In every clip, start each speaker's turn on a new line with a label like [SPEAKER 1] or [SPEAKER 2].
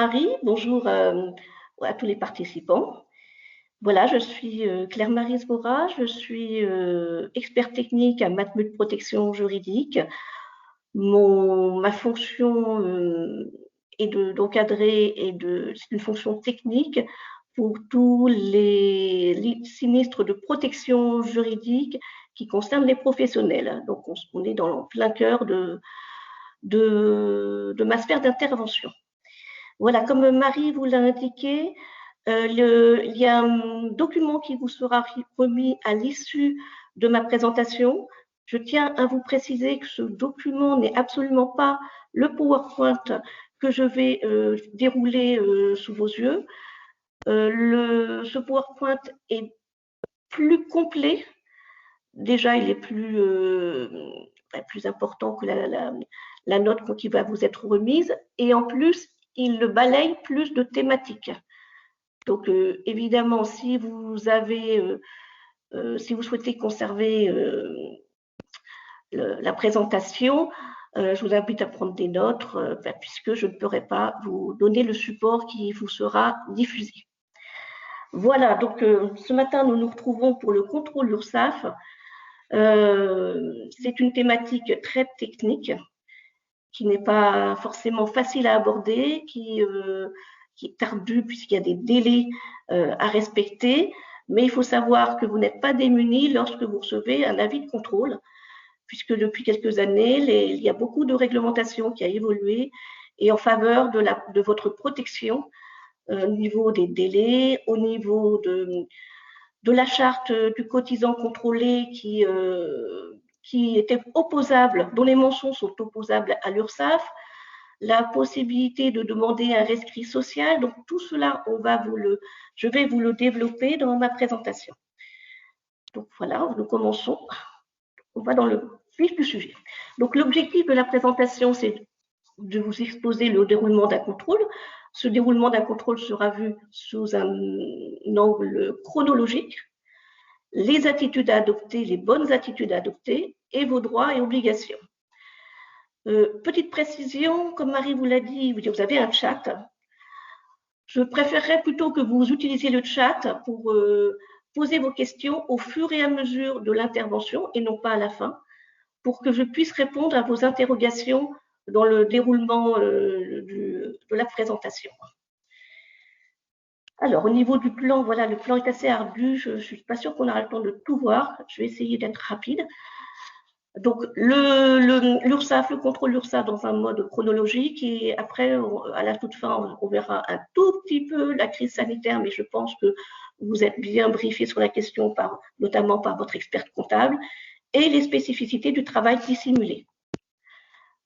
[SPEAKER 1] Marie, bonjour à tous les participants. Voilà, je suis Claire-Marie Sbora, je suis experte technique à Matmut Protection Juridique. Ma fonction est d'encadrer c'est une fonction technique pour tous les sinistres de protection juridique qui concernent les professionnels. Donc, on est dans le plein cœur de ma sphère d'intervention. Voilà, comme Marie vous l'a indiqué, il y a un document qui vous sera remis à l'issue de ma présentation. Je tiens à vous préciser que ce document n'est absolument pas le PowerPoint que je vais dérouler sous vos yeux. Ce PowerPoint est plus complet. Déjà, il est plus important que la note qui va vous être remise. Et en plus, il balaye plus de thématiques. Donc, évidemment, si vous souhaitez conserver la présentation, je vous invite à prendre des notes, puisque je ne pourrai pas vous donner le support qui vous sera diffusé. Voilà, donc ce matin, nous nous retrouvons pour le contrôle URSSAF. C'est une thématique très technique qui n'est pas forcément facile à aborder, qui est ardue puisqu'il y a des délais à respecter, mais il faut savoir que vous n'êtes pas démunis lorsque vous recevez un avis de contrôle, puisque depuis quelques années, il y a beaucoup de réglementation qui a évolué et en faveur de votre protection au niveau des délais, au niveau de la charte du cotisant contrôlé qui était opposable, dont les mentions sont opposables à l'URSSAF, la possibilité de demander un rescrit social. Donc tout cela, je vais vous le développer dans ma présentation. Donc voilà, nous commençons. On va dans le vif du sujet. Donc l'objectif de la présentation, c'est de vous exposer le déroulement d'un contrôle. Ce déroulement d'un contrôle sera vu sous un angle chronologique. Les attitudes à adopter, les bonnes attitudes à adopter et vos droits et obligations. Petite précision, comme Marie vous l'a dit, vous avez un chat. Je préférerais plutôt que vous utilisiez le chat pour poser vos questions au fur et à mesure de l'intervention et non pas à la fin, pour que je puisse répondre à vos interrogations dans le déroulement de la présentation. Alors, au niveau du plan, voilà, le plan est assez ardu. Je ne suis pas sûre qu'on aura le temps de tout voir. Je vais essayer d'être rapide. Donc, l'URSSAF, le contrôle URSSAF dans un mode chronologique. Et après, à la toute fin, on verra un tout petit peu la crise sanitaire, mais je pense que vous êtes bien briefé sur la question, notamment par votre expert comptable, et les spécificités du travail dissimulé.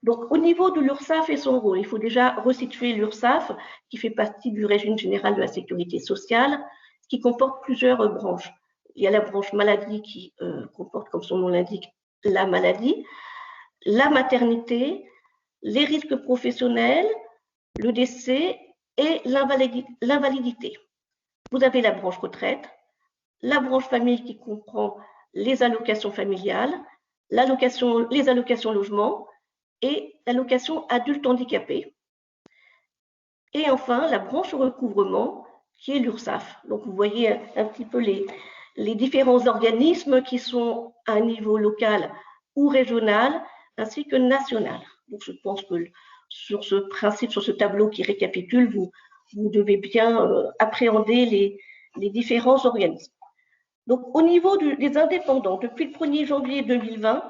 [SPEAKER 1] Donc, au niveau de l'URSSAF et son rôle, il faut déjà resituer l'URSSAF, qui fait partie du régime général de la sécurité sociale, qui comporte plusieurs branches. Il y a la branche maladie qui comporte, comme son nom l'indique, la maladie, la maternité, les risques professionnels, le décès et l'invalidité. Vous avez la branche retraite, la branche famille qui comprend les allocations familiales, les allocations logement, et l'allocation adulte handicapé. Et enfin, la branche recouvrement, qui est l'URSSAF. Donc, vous voyez un petit peu les différents organismes qui sont à un niveau local ou régional, ainsi que national. Donc, je pense que sur ce principe, sur ce tableau qui récapitule, vous devez bien appréhender les différents organismes. Donc, au niveau des indépendants, depuis le 1er janvier 2020,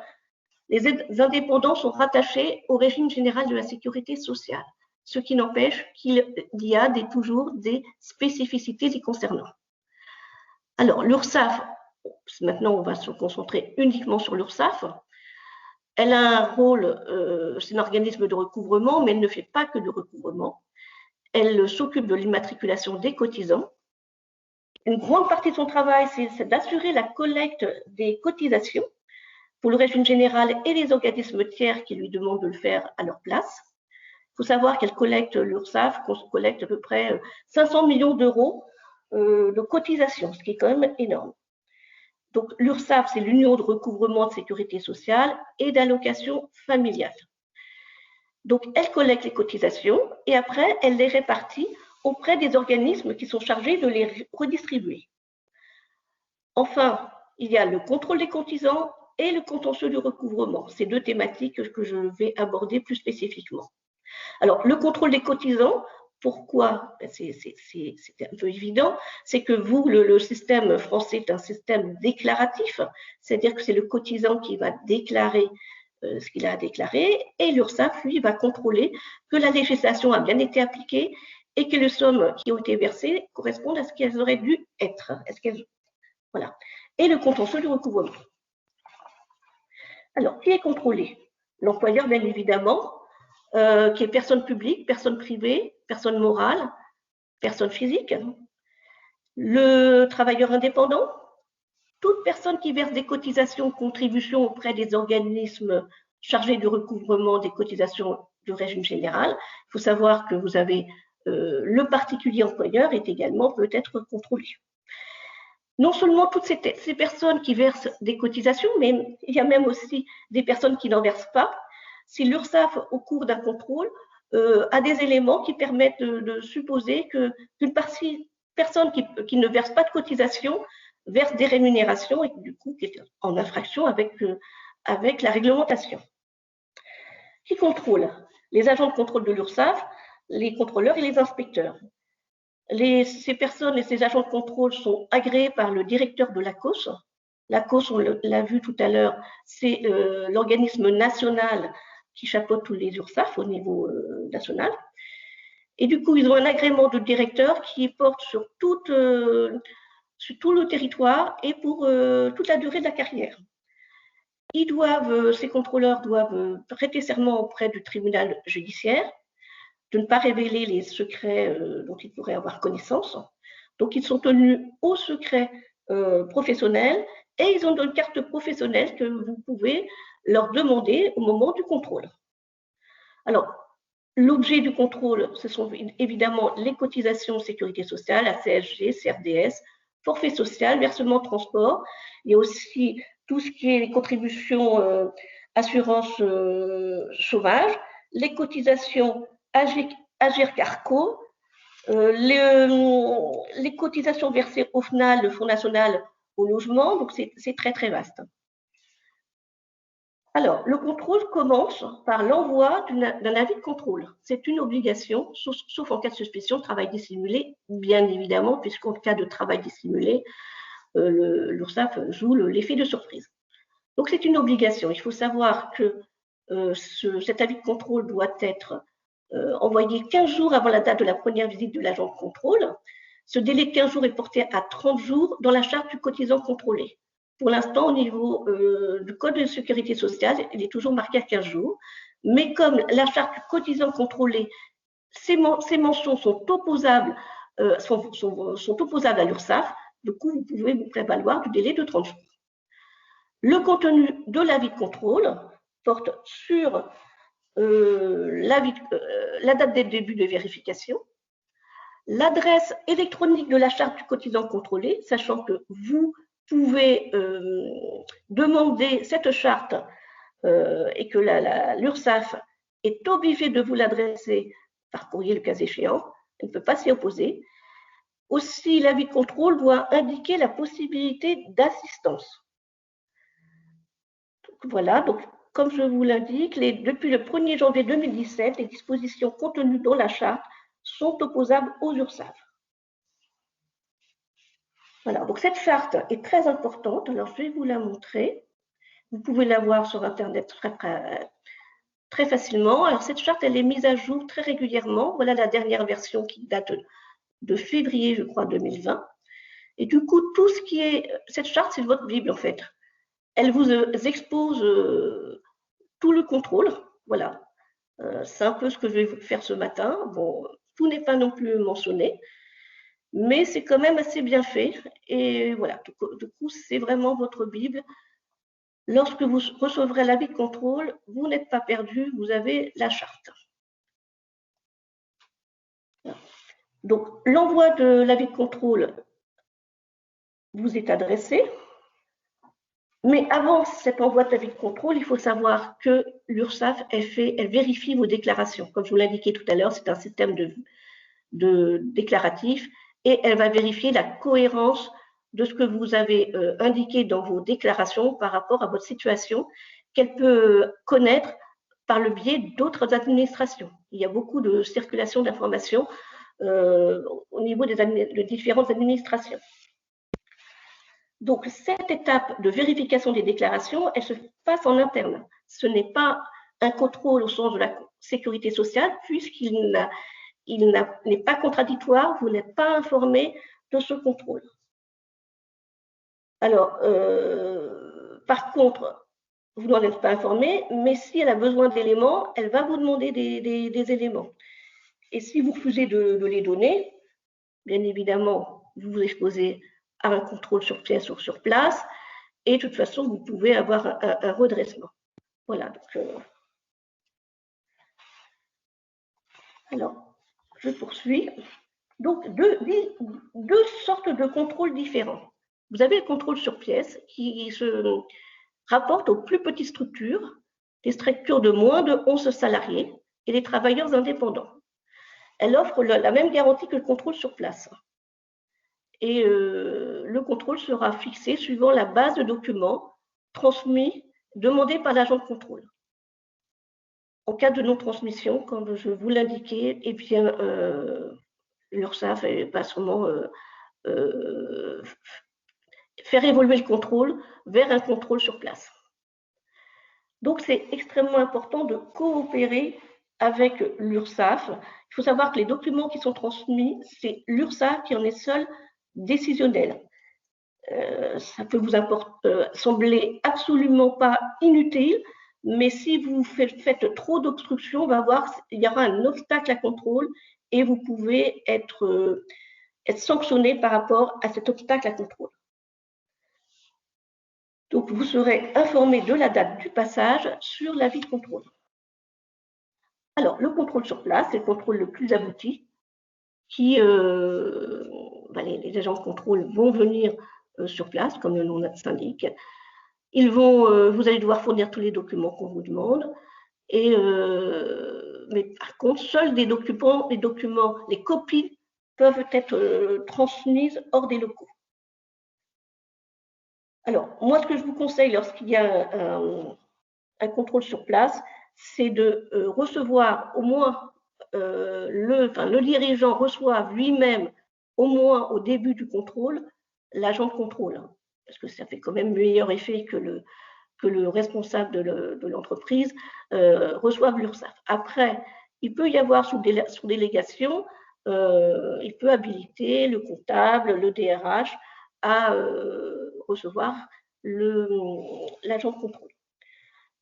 [SPEAKER 1] les indépendants sont rattachés au régime général de la sécurité sociale, ce qui n'empêche qu'il y a toujours des spécificités y concernant. Alors, l'URSSAF, maintenant on va se concentrer uniquement sur l'URSSAF. Elle a un rôle, c'est un organisme de recouvrement, mais elle ne fait pas que du recouvrement. Elle s'occupe de l'immatriculation des cotisants. Une grande partie de son travail, c'est d'assurer la collecte des cotisations pour le régime général et les organismes tiers qui lui demandent de le faire à leur place. Il faut savoir qu'elle collecte, l'URSSAF collecte à peu près 500 millions d'euros de cotisations, ce qui est quand même énorme. Donc l'URSSAF, c'est l'Union de recouvrement de sécurité sociale et d'allocation familiale. Donc, elle collecte les cotisations et après, elle les répartit auprès des organismes qui sont chargés de les redistribuer. Enfin, il y a le contrôle des cotisants et le contentieux du recouvrement. Ces deux thématiques que je vais aborder plus spécifiquement. Alors, le contrôle des cotisants, pourquoi? C'est un peu évident, c'est que vous, le système français est un système déclaratif, c'est-à-dire que c'est le cotisant qui va déclarer ce qu'il a à déclarer, et l'URSSAF, lui, va contrôler que la législation a bien été appliquée et que les sommes qui ont été versées correspondent à ce qu'elles auraient dû être. Voilà. Et le contentieux du recouvrement. Alors, qui est contrôlé? L'employeur, bien évidemment, qui est personne publique, personne privée, personne morale, personne physique. Le travailleur indépendant, toute personne qui verse des cotisations, contributions auprès des organismes chargés du recouvrement des cotisations du régime général. Il faut savoir que vous avez le particulier employeur est également peut être contrôlé. Non seulement toutes ces personnes qui versent des cotisations, mais il y a même aussi des personnes qui n'en versent pas. Si l'URSSAF, au cours d'un contrôle, a des éléments qui permettent de supposer qu'une personne qui ne verse pas de cotisation verse des rémunérations et du coup qui est en infraction avec la réglementation. Qui contrôle? Les agents de contrôle de l'URSSAF, les contrôleurs et les inspecteurs. Ces personnes et ces agents de contrôle sont agréés par le directeur de l'ACOS. L'ACOS, on l'a vu tout à l'heure, c'est l'organisme national qui chapeaute tous les URSSAF au niveau national. Et du coup, ils ont un agrément de directeur qui porte sur tout le territoire et pour toute la durée de la carrière. Ces contrôleurs doivent prêter serment auprès du tribunal judiciaire, de ne pas révéler les secrets dont ils pourraient avoir connaissance. Donc, ils sont tenus au secret professionnel et ils ont une carte professionnelle que vous pouvez leur demander au moment du contrôle. Alors, l'objet du contrôle, ce sont évidemment les cotisations sécurité sociale, la CSG, CRDS, forfait social, versement transport. Il y a aussi tout ce qui est les contributions assurance chômage, les cotisations Agir-Carco, les cotisations versées au FNAL, le Fonds national au logement, donc c'est très très vaste. Alors, le contrôle commence par l'envoi d'un avis de contrôle. C'est une obligation, sauf en cas de suspicion de travail dissimulé, bien évidemment, puisqu'en cas de travail dissimulé, l'URSSAF joue l'effet de surprise. Donc, c'est une obligation. Il faut savoir que cet avis de contrôle doit être envoyé 15 jours avant la date de la première visite de l'agent de contrôle. Ce délai de 15 jours est porté à 30 jours dans la charte du cotisant contrôlé. Pour l'instant, au niveau du Code de sécurité sociale, il est toujours marqué à 15 jours. Mais comme la charte du cotisant contrôlé, ces mentions sont opposables, sont opposables à l'URSSAF, du coup, vous pouvez vous prévaloir du délai de 30 jours. Le contenu de l'avis de contrôle porte sur la date des débuts de vérification, l'adresse électronique de la charte du cotisant contrôlé, sachant que vous pouvez demander cette charte et que l'URSSAF est obligée de vous l'adresser par courrier le cas échéant, elle ne peut pas s'y opposer. Aussi, l'avis de contrôle doit indiquer la possibilité d'assistance. Voilà, donc comme je vous l'indique, depuis le 1er janvier 2017, les dispositions contenues dans la charte sont opposables aux URSSAF. Voilà, donc cette charte est très importante. Alors, je vais vous la montrer. Vous pouvez la voir sur Internet très facilement. Alors, cette charte, elle est mise à jour très régulièrement. Voilà la dernière version qui date de février, je crois, 2020. Et du coup, tout ce qui est… Cette charte, c'est votre Bible, en fait. Elle vous expose tout le contrôle. Voilà. C'est un peu ce que je vais vous faire ce matin. Bon, tout n'est pas non plus mentionné, mais c'est quand même assez bien fait. Et voilà, du coup, c'est vraiment votre Bible. Lorsque vous recevrez l'avis de contrôle, vous n'êtes pas perdu, vous avez la charte. Donc, l'envoi de l'avis de contrôle vous est adressé. Mais avant cet envoi d'avis de contrôle, il faut savoir que l'URSSAF, elle vérifie vos déclarations. Comme je vous l'indiquais tout à l'heure, c'est un système de déclaratif et elle va vérifier la cohérence de ce que vous avez indiqué dans vos déclarations par rapport à votre situation qu'elle peut connaître par le biais d'autres administrations. Il y a beaucoup de circulation d'informations au niveau des différentes administrations. Donc, cette étape de vérification des déclarations, elle se passe en interne. Ce n'est pas un contrôle au sens de la sécurité sociale, puisqu'il n'est pas contradictoire, vous n'êtes pas informé de ce contrôle. Alors, par contre, vous n'en êtes pas informé, mais si elle a besoin d'éléments, elle va vous demander des éléments. Et si vous refusez de les donner, bien évidemment, vous vous exposez à un contrôle sur pièce ou sur place, et de toute façon, vous pouvez avoir un redressement. Voilà. Donc, alors, je poursuis. Donc, deux sortes de contrôles différents. Vous avez le contrôle sur pièce qui se rapporte aux plus petites structures, des structures de moins de 11 salariés et les travailleurs indépendants. Elle offre la même garantie que le contrôle sur place. Et le contrôle sera fixé suivant la base de documents transmis, demandés par l'agent de contrôle. En cas de non-transmission, comme je vous l'indiquais, eh bien, l'URSSAF va sûrement faire évoluer le contrôle vers un contrôle sur place. Donc, c'est extrêmement important de coopérer avec l'URSSAF. Il faut savoir que les documents qui sont transmis, c'est l'URSSAF qui en est seul décisionnel. Ça peut vous sembler absolument pas inutile, mais si vous faites trop d'obstruction, il y aura un obstacle à contrôle et vous pouvez être sanctionné par rapport à cet obstacle à contrôle. Donc, vous serez informé de la date du passage sur l'avis de contrôle. Alors, le contrôle sur place, c'est le contrôle le plus abouti, qui, les agents de contrôle vont venir sur place, comme le nom s'indique. Vous allez devoir fournir tous les documents qu'on vous demande. Mais par contre, seuls les copies peuvent être transmises hors des locaux. Alors, moi, ce que je vous conseille lorsqu'il y a un contrôle sur place, c'est de recevoir au moins, le dirigeant reçoit lui-même, au moins au début du contrôle, l'agent de contrôle, parce que ça fait quand même meilleur effet que le responsable de l'entreprise reçoive l'URSSAF. Après, il peut y avoir sous délégation, il peut habiliter le comptable, le DRH à recevoir l'agent de contrôle.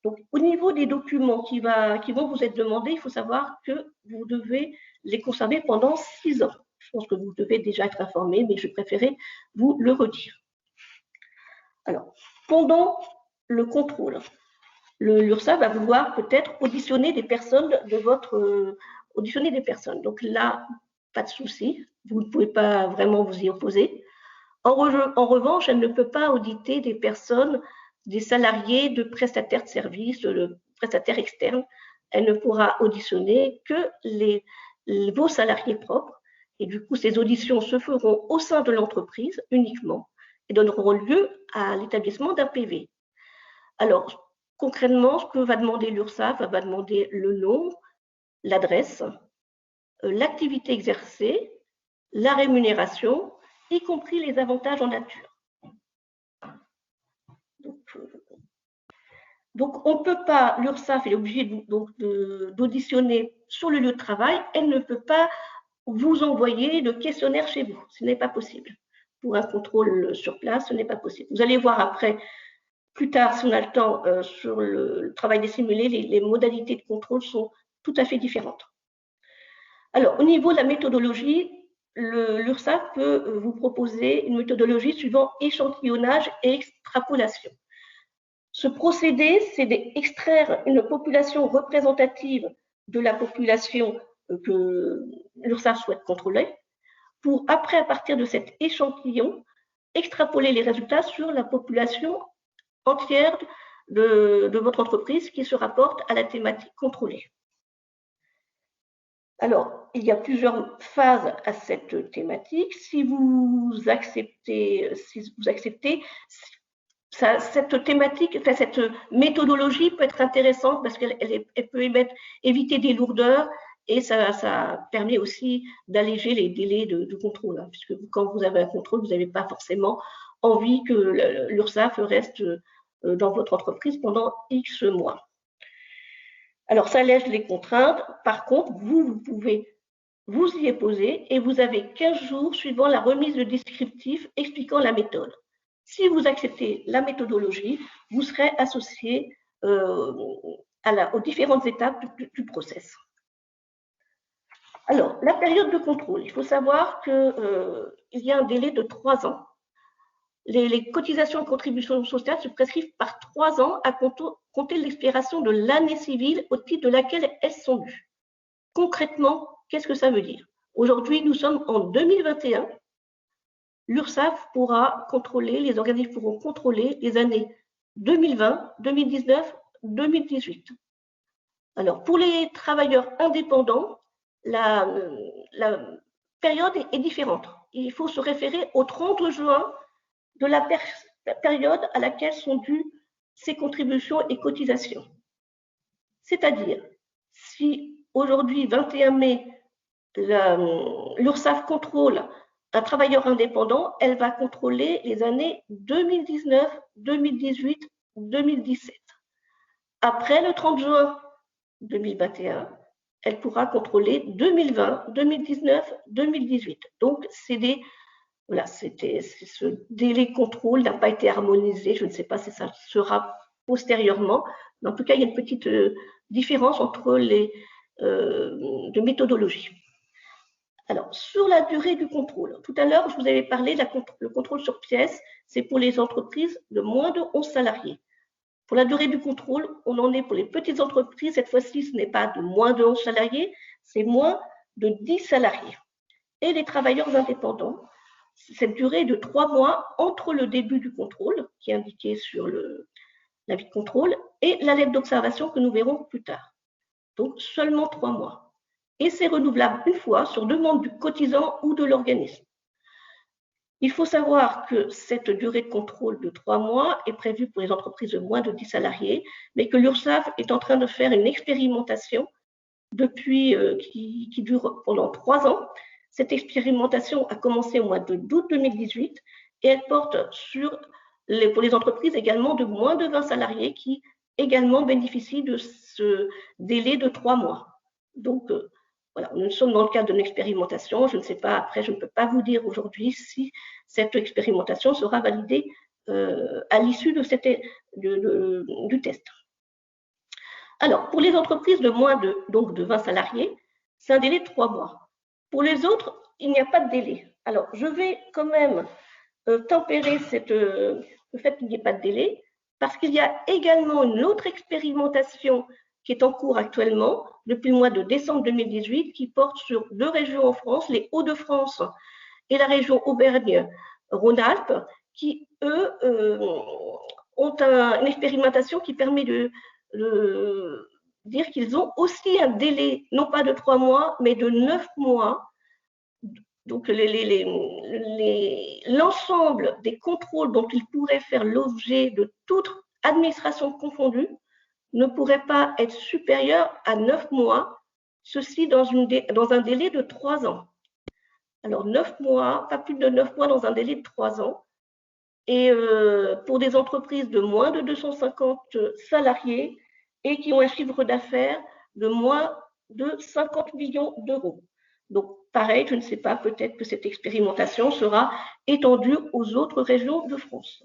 [SPEAKER 1] Donc, au niveau des documents qui vont vous être demandés, il faut savoir que vous devez les conserver pendant 6 ans. Je pense que vous devez déjà être informé, mais je préférais vous le redire. Alors, pendant le contrôle, l'URSSAF va vouloir peut-être auditionner des personnes Donc là, pas de souci, vous ne pouvez pas vraiment vous y opposer. En revanche, elle ne peut pas auditer des personnes, des salariés, de prestataires de services, de prestataires externes. Elle ne pourra auditionner que vos salariés propres. Et du coup, ces auditions se feront au sein de l'entreprise uniquement et donneront lieu à l'établissement d'un PV. Alors, concrètement, ce que va demander l'URSSAF, va demander le nom, l'adresse, l'activité exercée, la rémunération, y compris les avantages en nature. Donc on ne peut pas, l'URSSAF est obligée d'auditionner sur le lieu de travail, elle ne peut pas vous envoyer de questionnaire chez vous, ce n'est pas possible. Pour un contrôle sur place, ce n'est pas possible. Vous allez voir après, plus tard, si on a le temps, sur le travail des simulés, les modalités de contrôle sont tout à fait différentes. Alors, au niveau de la méthodologie, l'URSSAF peut vous proposer une méthodologie suivant échantillonnage et extrapolation. Ce procédé, c'est d'extraire une population représentative de la population que l'URSSAF souhaite contrôler, pour après, à partir de cet échantillon, extrapoler les résultats sur la population entière de votre entreprise qui se rapporte à la thématique contrôlée. Alors, il y a plusieurs phases à cette thématique. Si vous acceptez cette thématique, enfin, cette méthodologie peut être intéressante parce qu'elle peut éviter des lourdeurs et ça permet aussi d'alléger les délais de contrôle, hein, puisque quand vous avez un contrôle, vous n'avez pas forcément envie que l'URSSAF reste dans votre entreprise pendant X mois. Alors, ça allège les contraintes. Par contre, vous pouvez vous y opposer et vous avez 15 jours suivant la remise de descriptif expliquant la méthode. Si vous acceptez la méthodologie, vous serez associé aux différentes étapes du process. Alors, la période de contrôle, il faut savoir qu'il y a un délai de 3 ans. Les cotisations et contributions sociales se prescrivent par 3 ans à compter l'expiration de l'année civile au titre de laquelle elles sont dues. Concrètement, qu'est-ce que ça veut dire? Aujourd'hui, nous sommes en 2021. L'URSSAF pourra contrôler, les organismes pourront contrôler les années 2020, 2019, 2018. Alors, pour les travailleurs indépendants, la période est différente. Il faut se référer au 30 juin de la période à laquelle sont dues ces contributions et cotisations. C'est-à-dire, si aujourd'hui, 21 mai, l'URSSAF contrôle un travailleur indépendant, elle va contrôler les années 2019, 2018, 2017. Après le 30 juin 2021, elle pourra contrôler 2020, 2019, 2018. Donc, ce délai de contrôle n'a pas été harmonisé. Je ne sais pas si ça sera postérieurement, mais en tout cas, il y a une petite différence entre les de méthodologie. Alors, sur la durée du contrôle, tout à l'heure, je vous avais parlé le contrôle sur pièce, c'est pour les entreprises de moins de 11 salariés. Pour la durée du contrôle, on en est pour les petites entreprises. Cette fois-ci, ce n'est pas de moins de 11 salariés, c'est moins de 10 salariés. Et les travailleurs indépendants, cette durée est de 3 mois entre le début du contrôle, qui est indiqué sur l'avis de contrôle, et la lettre d'observation que nous verrons plus tard. Donc, seulement 3 mois. Et c'est renouvelable une fois sur demande du cotisant ou de l'organisme. Il faut savoir que cette durée de contrôle de 3 mois est prévue pour les entreprises de moins de 10 salariés, mais que l'URSSAF est en train de faire une expérimentation qui dure pendant 3 ans. Cette expérimentation a commencé au mois d'août 2018 et elle porte pour les entreprises également de moins de 20 salariés qui également bénéficient de ce délai de 3 mois. Donc, voilà, nous sommes dans le cadre d'une expérimentation. Je ne sais pas, après, je ne peux pas vous dire aujourd'hui si cette expérimentation sera validée à l'issue du test. Alors, pour les entreprises de moins de 20 salariés, c'est un délai de 3 mois. Pour les autres, il n'y a pas de délai. Alors, je vais quand même tempérer le fait qu'il n'y ait pas de délai, parce qu'il y a également une autre expérimentation qui est en cours actuellement depuis le mois de décembre 2018, qui porte sur 2 régions en France, les Hauts-de-France et la région Auvergne-Rhône-Alpes, qui, eux, ont une expérimentation qui permet de dire qu'ils ont aussi un délai, non pas de 3 mois, mais de 9 mois. Donc, l'ensemble des contrôles dont ils pourraient faire l'objet de toute administration confondue ne pourrait pas être supérieur à 9 mois, ceci dans un délai de 3 ans. Alors, 9 mois, pas plus de 9 mois dans un délai de 3 ans. Et pour des entreprises de moins de 250 salariés et qui ont un chiffre d'affaires de moins de 50 millions d'euros. Donc, pareil, je ne sais pas, peut-être que cette expérimentation sera étendue aux autres régions de France.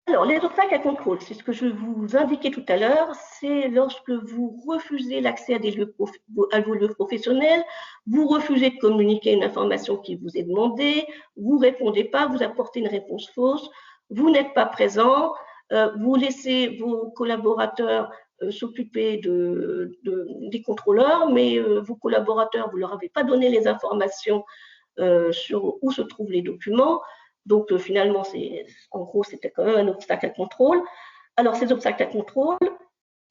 [SPEAKER 1] Alors, les obstacles à contrôle, c'est ce que je vous indiquais tout à l'heure, c'est lorsque vous refusez l'accès à vos lieux professionnels, vous refusez de communiquer une information qui vous est demandée, vous ne répondez pas, vous apportez une réponse fausse, vous n'êtes pas présent, vous laissez vos collaborateurs s'occuper des contrôleurs, mais vos collaborateurs, vous ne leur avez pas donné les informations sur où se trouvent les documents. Donc, finalement, en gros, c'était quand même un obstacle à contrôle. Alors, ces obstacles à contrôle,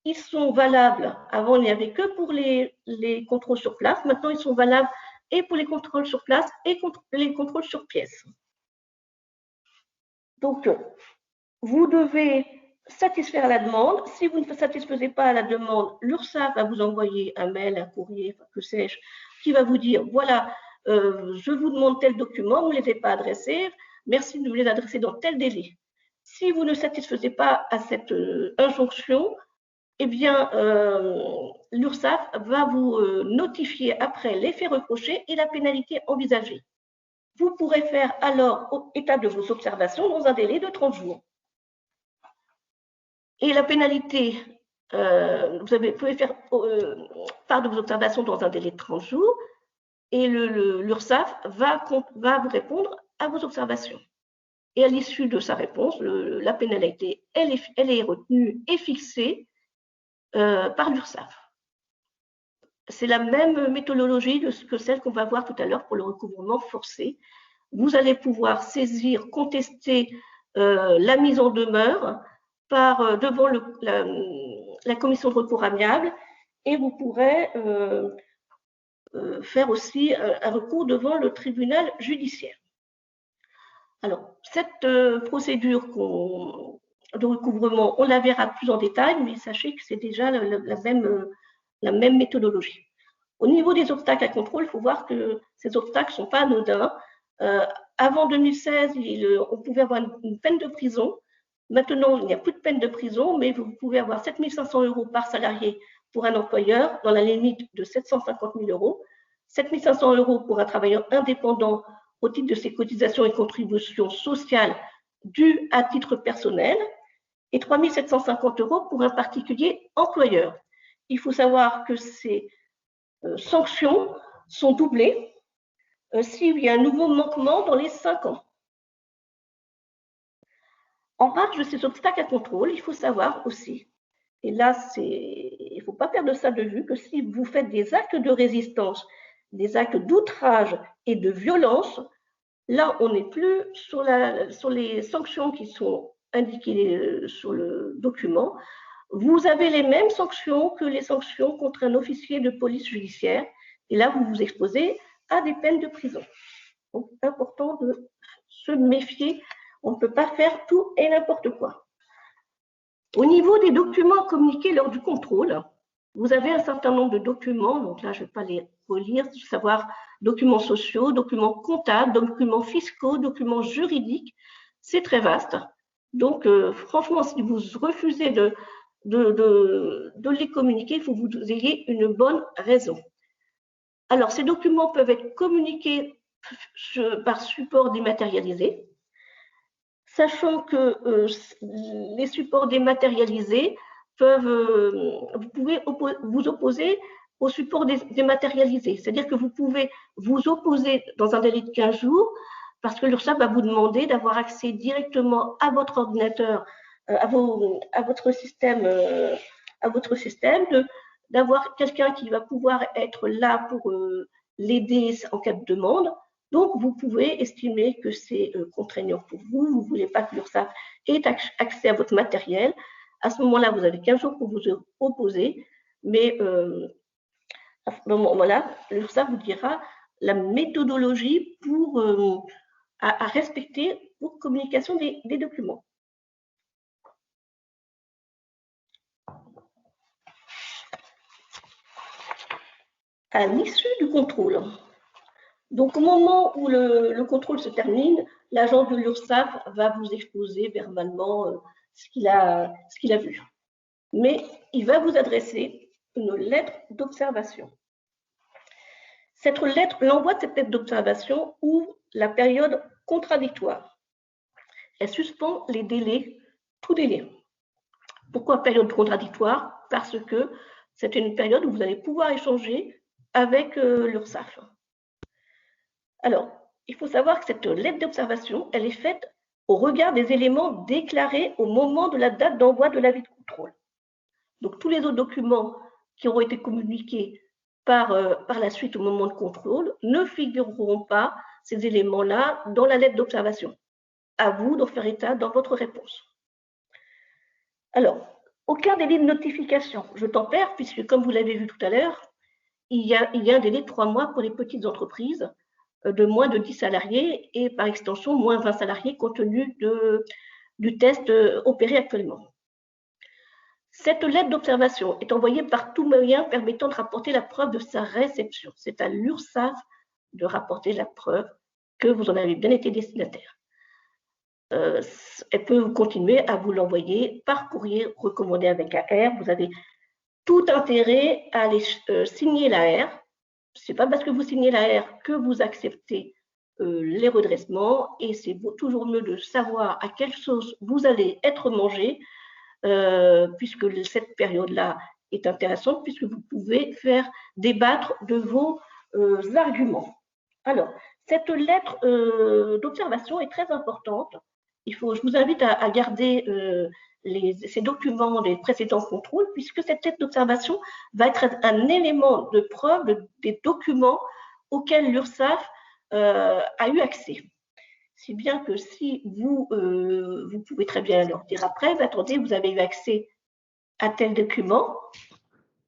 [SPEAKER 1] ils sont valables. Avant, il n'y avait que pour les contrôles sur place. Maintenant, ils sont valables et pour les contrôles sur place et les contrôles sur pièce. Donc, vous devez satisfaire la demande. Si vous ne satisfaisez pas à la demande, l'URSSAF va vous envoyer un mail, un courrier, que sais-je, qui va vous dire, voilà, je vous demande tel document, vous ne les avez pas adressés, merci de me les adresser dans tel délai. Si vous ne satisfaisez pas à cette injonction, eh bien, l'URSSAF va vous notifier après les faits reprochés et la pénalité envisagée. Vous pourrez faire alors état de vos observations dans un délai de 30 jours. Et la pénalité, vous pouvez faire part de vos observations dans un délai de 30 jours et l'URSSAF va vous répondre à vos observations. Et à l'issue de sa réponse, la pénalité, elle est retenue et fixée par l'URSSAF. C'est la même méthodologie que celle qu'on va voir tout à l'heure pour le recouvrement forcé. Vous allez pouvoir saisir, contester la mise en demeure devant la commission de recours amiable et vous pourrez faire aussi un recours devant le tribunal judiciaire. Alors, cette procédure de recouvrement, on la verra plus en détail, mais sachez que c'est déjà la même méthodologie. Au niveau des obstacles à contrôle, il faut voir que ces obstacles ne sont pas anodins. Avant 2016, on pouvait avoir une peine de prison. Maintenant, il n'y a plus de peine de prison, mais vous pouvez avoir 7 500 € par salarié pour un employeur, dans la limite de 750 000 €, 7 500 € pour un travailleur indépendant au titre de ses cotisations et contributions sociales dues à titre personnel, et 3 750 € pour un particulier employeur. Il faut savoir que ces sanctions sont doublées s'il y a un nouveau manquement dans les 5 ans. En marge de ces obstacles à contrôle, il faut savoir aussi, et là, il ne faut pas perdre ça de vue, que si vous faites des actes de résistance, des actes d'outrage et de violence, là, on n'est plus sur les sanctions qui sont indiquées sur le document. Vous avez les mêmes sanctions que les sanctions contre un officier de police judiciaire, et là, vous vous exposez à des peines de prison. Donc, c'est important de se méfier. On ne peut pas faire tout et n'importe quoi. Au niveau des documents communiqués lors du contrôle, vous avez un certain nombre de documents, donc là je ne vais pas les relire, savoir documents sociaux, documents comptables, documents fiscaux, documents juridiques, c'est très vaste. Donc franchement, si vous refusez de les communiquer, il faut que vous ayez une bonne raison. Alors ces documents peuvent être communiqués par support dématérialisé, sachant que les supports dématérialisés vous pouvez vous opposer aux supports dématérialisés. C'est-à-dire que vous pouvez vous opposer dans un délai de 15 jours parce que l'URSSAF va vous demander d'avoir accès directement à votre ordinateur, à votre système, d'avoir quelqu'un qui va pouvoir être là pour l'aider en cas de demande. Donc, vous pouvez estimer que c'est contraignant pour vous. Vous ne voulez pas que l'URSSAF ait accès à votre matériel. À ce moment-là, vous avez 15 jours pour vous opposer. Mais à ce moment-là, l'URSSAF vous dira la méthodologie à respecter pour communication des documents. À l'issue du contrôle, donc, au moment où le contrôle se termine, l'agent de l'URSSAF va vous exposer verbalement ce qu'il a vu. Mais il va vous adresser une lettre d'observation. L'envoi de cette lettre d'observation ouvre la période contradictoire. Elle suspend les délais, tout délai. Pourquoi période contradictoire? Parce que c'est une période où vous allez pouvoir échanger avec l'URSSAF. Alors, il faut savoir que cette lettre d'observation, elle est faite au regard des éléments déclarés au moment de la date d'envoi de l'avis de contrôle. Donc, tous les autres documents qui auront été communiqués par la suite au moment de contrôle ne figureront pas, ces éléments-là, dans la lettre d'observation. à vous d'en faire état dans votre réponse. Alors, aucun délai de notification. Je tempère, puisque comme vous l'avez vu tout à l'heure, il y a un délai de 3 mois pour les petites entreprises de moins de 10 salariés et par extension moins 20 salariés compte tenu du test opéré actuellement. Cette lettre d'observation est envoyée par tout moyen permettant de rapporter la preuve de sa réception. C'est à l'URSSAF de rapporter la preuve que vous en avez bien été destinataire. Elle peut continuer à vous l'envoyer par courrier recommandé avec AR. Vous avez tout intérêt à aller signer l'AR. Ce n'est pas parce que vous signez l'AR que vous acceptez les redressements et c'est toujours mieux de savoir à quelle sauce vous allez être mangé puisque cette période-là est intéressante puisque vous pouvez faire débattre de vos arguments. Alors, cette lettre d'observation est très importante. Je vous invite à garder ces documents des précédents contrôles, puisque cette lettre d'observation va être un élément de preuve des documents auxquels l'URSSAF a eu accès. Si bien que si vous pouvez très bien leur dire après, attendez, vous avez eu accès à tel document.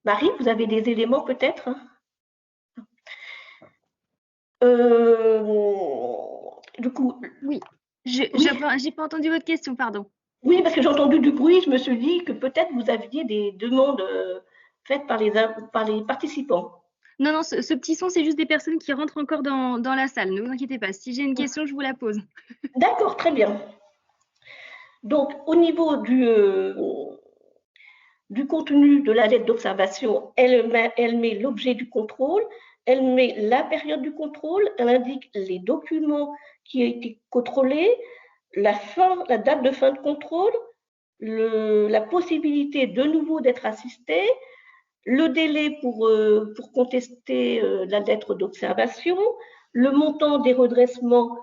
[SPEAKER 1] Marie, vous avez des éléments peut-être
[SPEAKER 2] Du coup, oui. J'ai pas entendu votre question, pardon.
[SPEAKER 1] Oui, parce que j'ai entendu du bruit, je me suis dit que peut-être vous aviez des demandes faites par les participants.
[SPEAKER 2] Non, non, ce petit son, c'est juste des personnes qui rentrent encore dans la salle. Ne vous inquiétez pas. Si j'ai une question, je vous la pose.
[SPEAKER 1] D'accord, très bien. Donc, au niveau du contenu de la lettre d'observation, elle met l'objet du contrôle, elle met la période du contrôle, elle indique les documents qui ont été contrôlés, la date de fin de contrôle, la possibilité de nouveau d'être assisté, le délai pour contester la lettre d'observation, le montant des redressements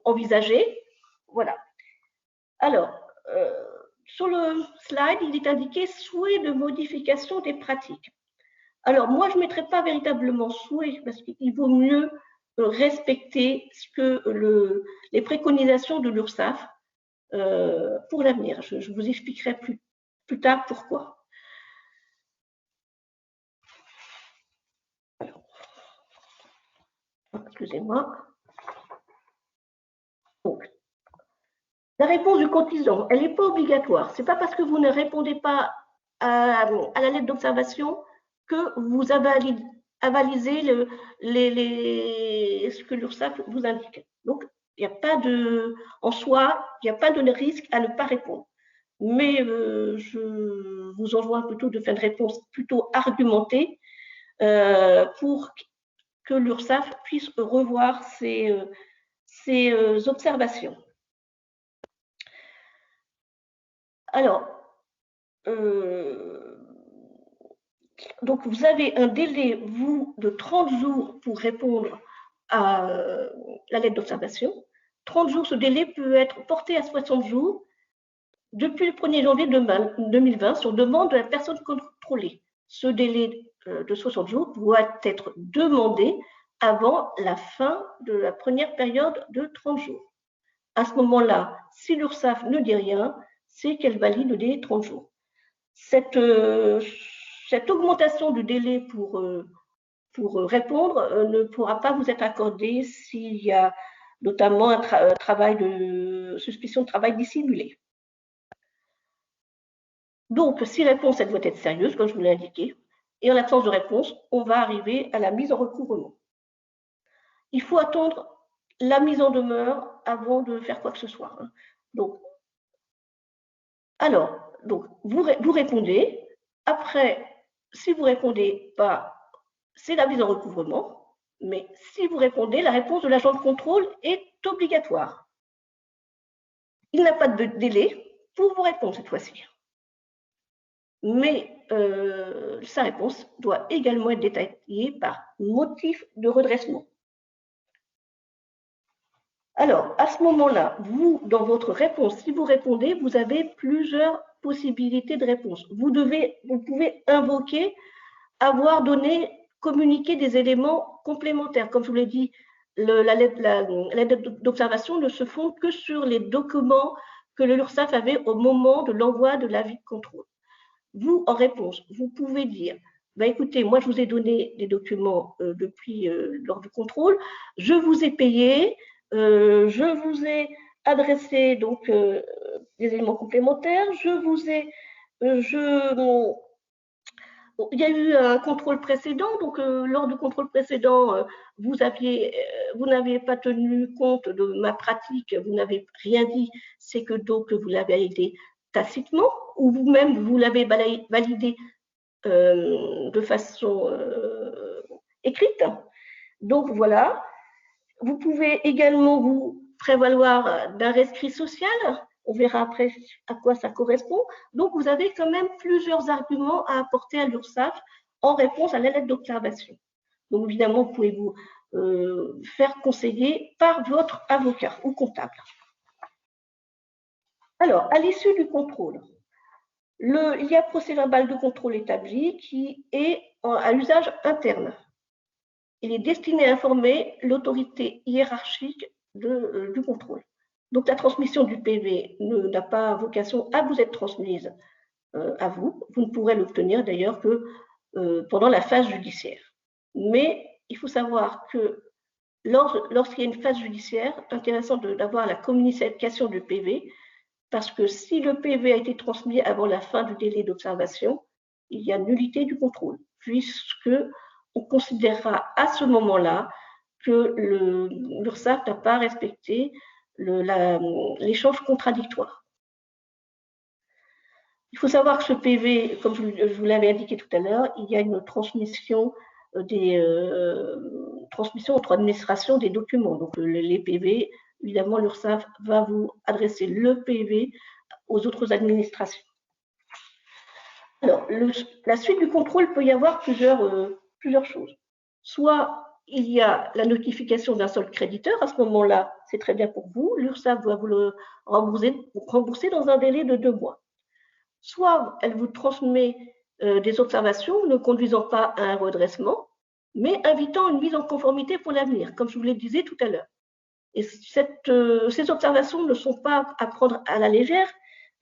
[SPEAKER 1] envisagés. Voilà. Alors, sur le slide, il est indiqué souhait de modification des pratiques. Alors, moi, je ne mettrai pas véritablement souhait parce qu'il vaut mieux respecter les préconisations de l'URSSAF pour l'avenir. Je vous expliquerai plus tard pourquoi. Excusez-moi. Donc, la réponse du cotisant, elle n'est pas obligatoire. Ce n'est pas parce que vous ne répondez pas à la lettre d'observation que vous avalisez ce que l'URSSAF vous indique. Donc, il n'y a pas en soi, il n'y a pas de risque à ne pas répondre. Mais je vous enjoins plutôt de faire une réponse plutôt argumentée pour que l'URSSAF puisse revoir ses observations. Alors, donc vous avez un délai, vous, de 30 jours pour répondre à la lettre d'observation. 30 jours, ce délai peut être porté à 60 jours depuis le 1er janvier 2020 sur demande de la personne contrôlée. Ce délai de 60 jours doit être demandé avant la fin de la première période de 30 jours. À ce moment-là, si l'URSSAF ne dit rien, c'est qu'elle valide le délai de 30 jours. Cette augmentation du délai pour répondre ne pourra pas vous être accordée s'il y a notamment un travail de suspicion de travail dissimulé. Donc, si réponse, elle doit être sérieuse, comme je vous l'ai indiqué, et en l'absence de réponse, on va arriver à la mise en recouvrement. Il faut attendre la mise en demeure avant de faire quoi que ce soit. Donc, vous répondez. Après, si vous répondez pas, c'est la mise en recouvrement. Mais si vous répondez, la réponse de l'agent de contrôle est obligatoire. Il n'a pas de délai pour vous répondre cette fois-ci. Mais sa réponse doit également être détaillée par motif de redressement. Alors, à ce moment-là, vous, dans votre réponse, si vous répondez, vous avez plusieurs possibilités de réponse. Vous pouvez invoquer, avoir donné, communiquer des éléments complémentaires. Comme je vous l'ai dit la lettre d'observation ne se fonde que sur les documents que l'URSSAF avait au moment de l'envoi de l'avis de contrôle. Vous, en réponse, vous pouvez dire, bah, écoutez, moi je vous ai donné des documents depuis lors du contrôle, je vous ai payé, je vous ai adressé donc des éléments complémentaires, je vous ai, il y a eu un contrôle précédent, donc lors du contrôle précédent, vous n'aviez pas tenu compte de ma pratique, vous n'avez rien dit, c'est que donc vous l'avez validé tacitement, ou vous-même vous l'avez validé de façon écrite. Donc voilà, vous pouvez également vous prévaloir d'un rescrit social. On verra après à quoi ça correspond. Donc, vous avez quand même plusieurs arguments à apporter à l'URSSAF en réponse à la lettre d'observation. Donc, évidemment, vous pouvez vous faire conseiller par votre avocat ou comptable. Alors, à l'issue du contrôle, il y a procès-verbal de contrôle établi qui est à usage interne. Il est destiné à informer l'autorité hiérarchique du contrôle. Donc, la transmission du PV n'a pas vocation à vous être transmise à vous. Vous ne pourrez l'obtenir d'ailleurs que pendant la phase judiciaire. Mais il faut savoir que lorsqu'il y a une phase judiciaire, intéressant d'avoir la communication du PV, parce que si le PV a été transmis avant la fin du délai d'observation, il y a nullité du contrôle, puisque on considérera à ce moment-là que l'URSSAF n'a pas respecté l'échange contradictoire. Il faut savoir que ce PV, comme je vous l'avais indiqué tout à l'heure, il y a une transmission entre administrations des documents. Donc les PV, évidemment, l'URSSAF va vous adresser le PV aux autres administrations. Alors, la suite du contrôle peut y avoir plusieurs choses. Soit il y a la notification d'un solde créditeur, à ce moment-là, c'est très bien pour vous, l'URSSAF va vous le rembourser dans un délai de 2 mois. Soit elle vous transmet des observations ne conduisant pas à un redressement, mais invitant une mise en conformité pour l'avenir, comme je vous le disais tout à l'heure. Et ces observations ne sont pas à prendre à la légère,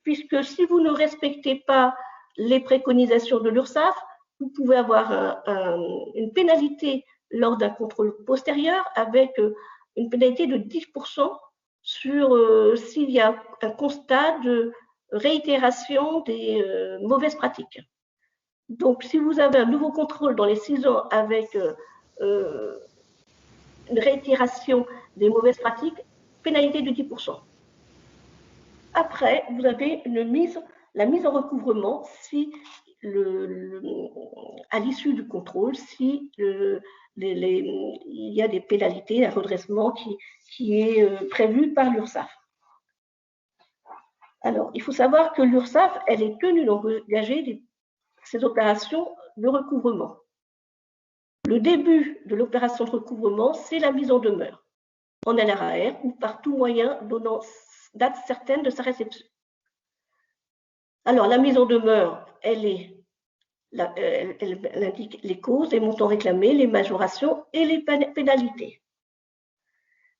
[SPEAKER 1] puisque si vous ne respectez pas les préconisations de l'URSSAF, vous pouvez avoir une pénalité lors d'un contrôle postérieur avec une pénalité de 10% s'il y a un constat de réitération des mauvaises pratiques. Donc, si vous avez un nouveau contrôle dans les 6 ans avec une réitération des mauvaises pratiques, pénalité de 10%. Après, vous avez la mise en recouvrement si à l'issue du contrôle, si il y a des pénalités, un redressement qui est prévu par l'URSSAF. Alors, il faut savoir que l'URSSAF, elle est tenue d'engager ces opérations de recouvrement. Le début de l'opération de recouvrement, c'est la mise en demeure, en LRAR ou par tout moyen donnant date certaine de sa réception. Alors, la mise en demeure, elle indique les causes, les montants réclamés, les majorations et les pénalités.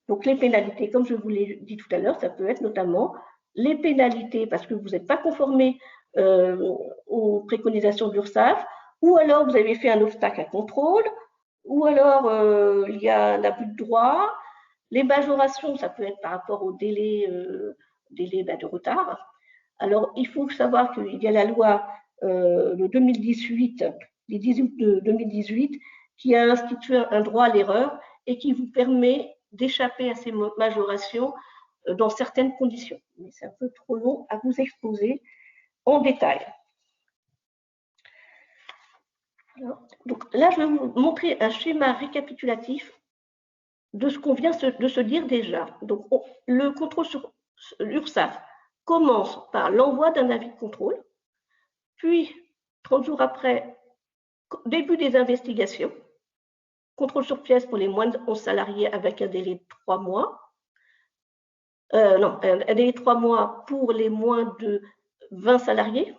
[SPEAKER 1] Donc, les pénalités, comme je vous l'ai dit tout à l'heure, ça peut être notamment les pénalités parce que vous n'êtes pas conformé aux préconisations de l'URSSAF, ou alors vous avez fait un obstacle à contrôle, ou alors il y a un abus de droit. Les majorations, ça peut être par rapport au délai de retard. Alors, il faut savoir qu'il y a la loi de 2018, les 10 août de 2018, qui a institué un droit à l'erreur et qui vous permet d'échapper à ces majorations dans certaines conditions. Mais c'est un peu trop long à vous exposer en détail. Alors, donc là, je vais vous montrer un schéma récapitulatif de ce qu'on vient de se dire déjà. Donc, le contrôle sur l'URSSAF commence par l'envoi d'un avis de contrôle, puis 30 jours après, début des investigations, contrôle sur pièce pour les moins de 11 salariés avec un délai de 3 mois, un délai de 3 mois pour les moins de 20 salariés,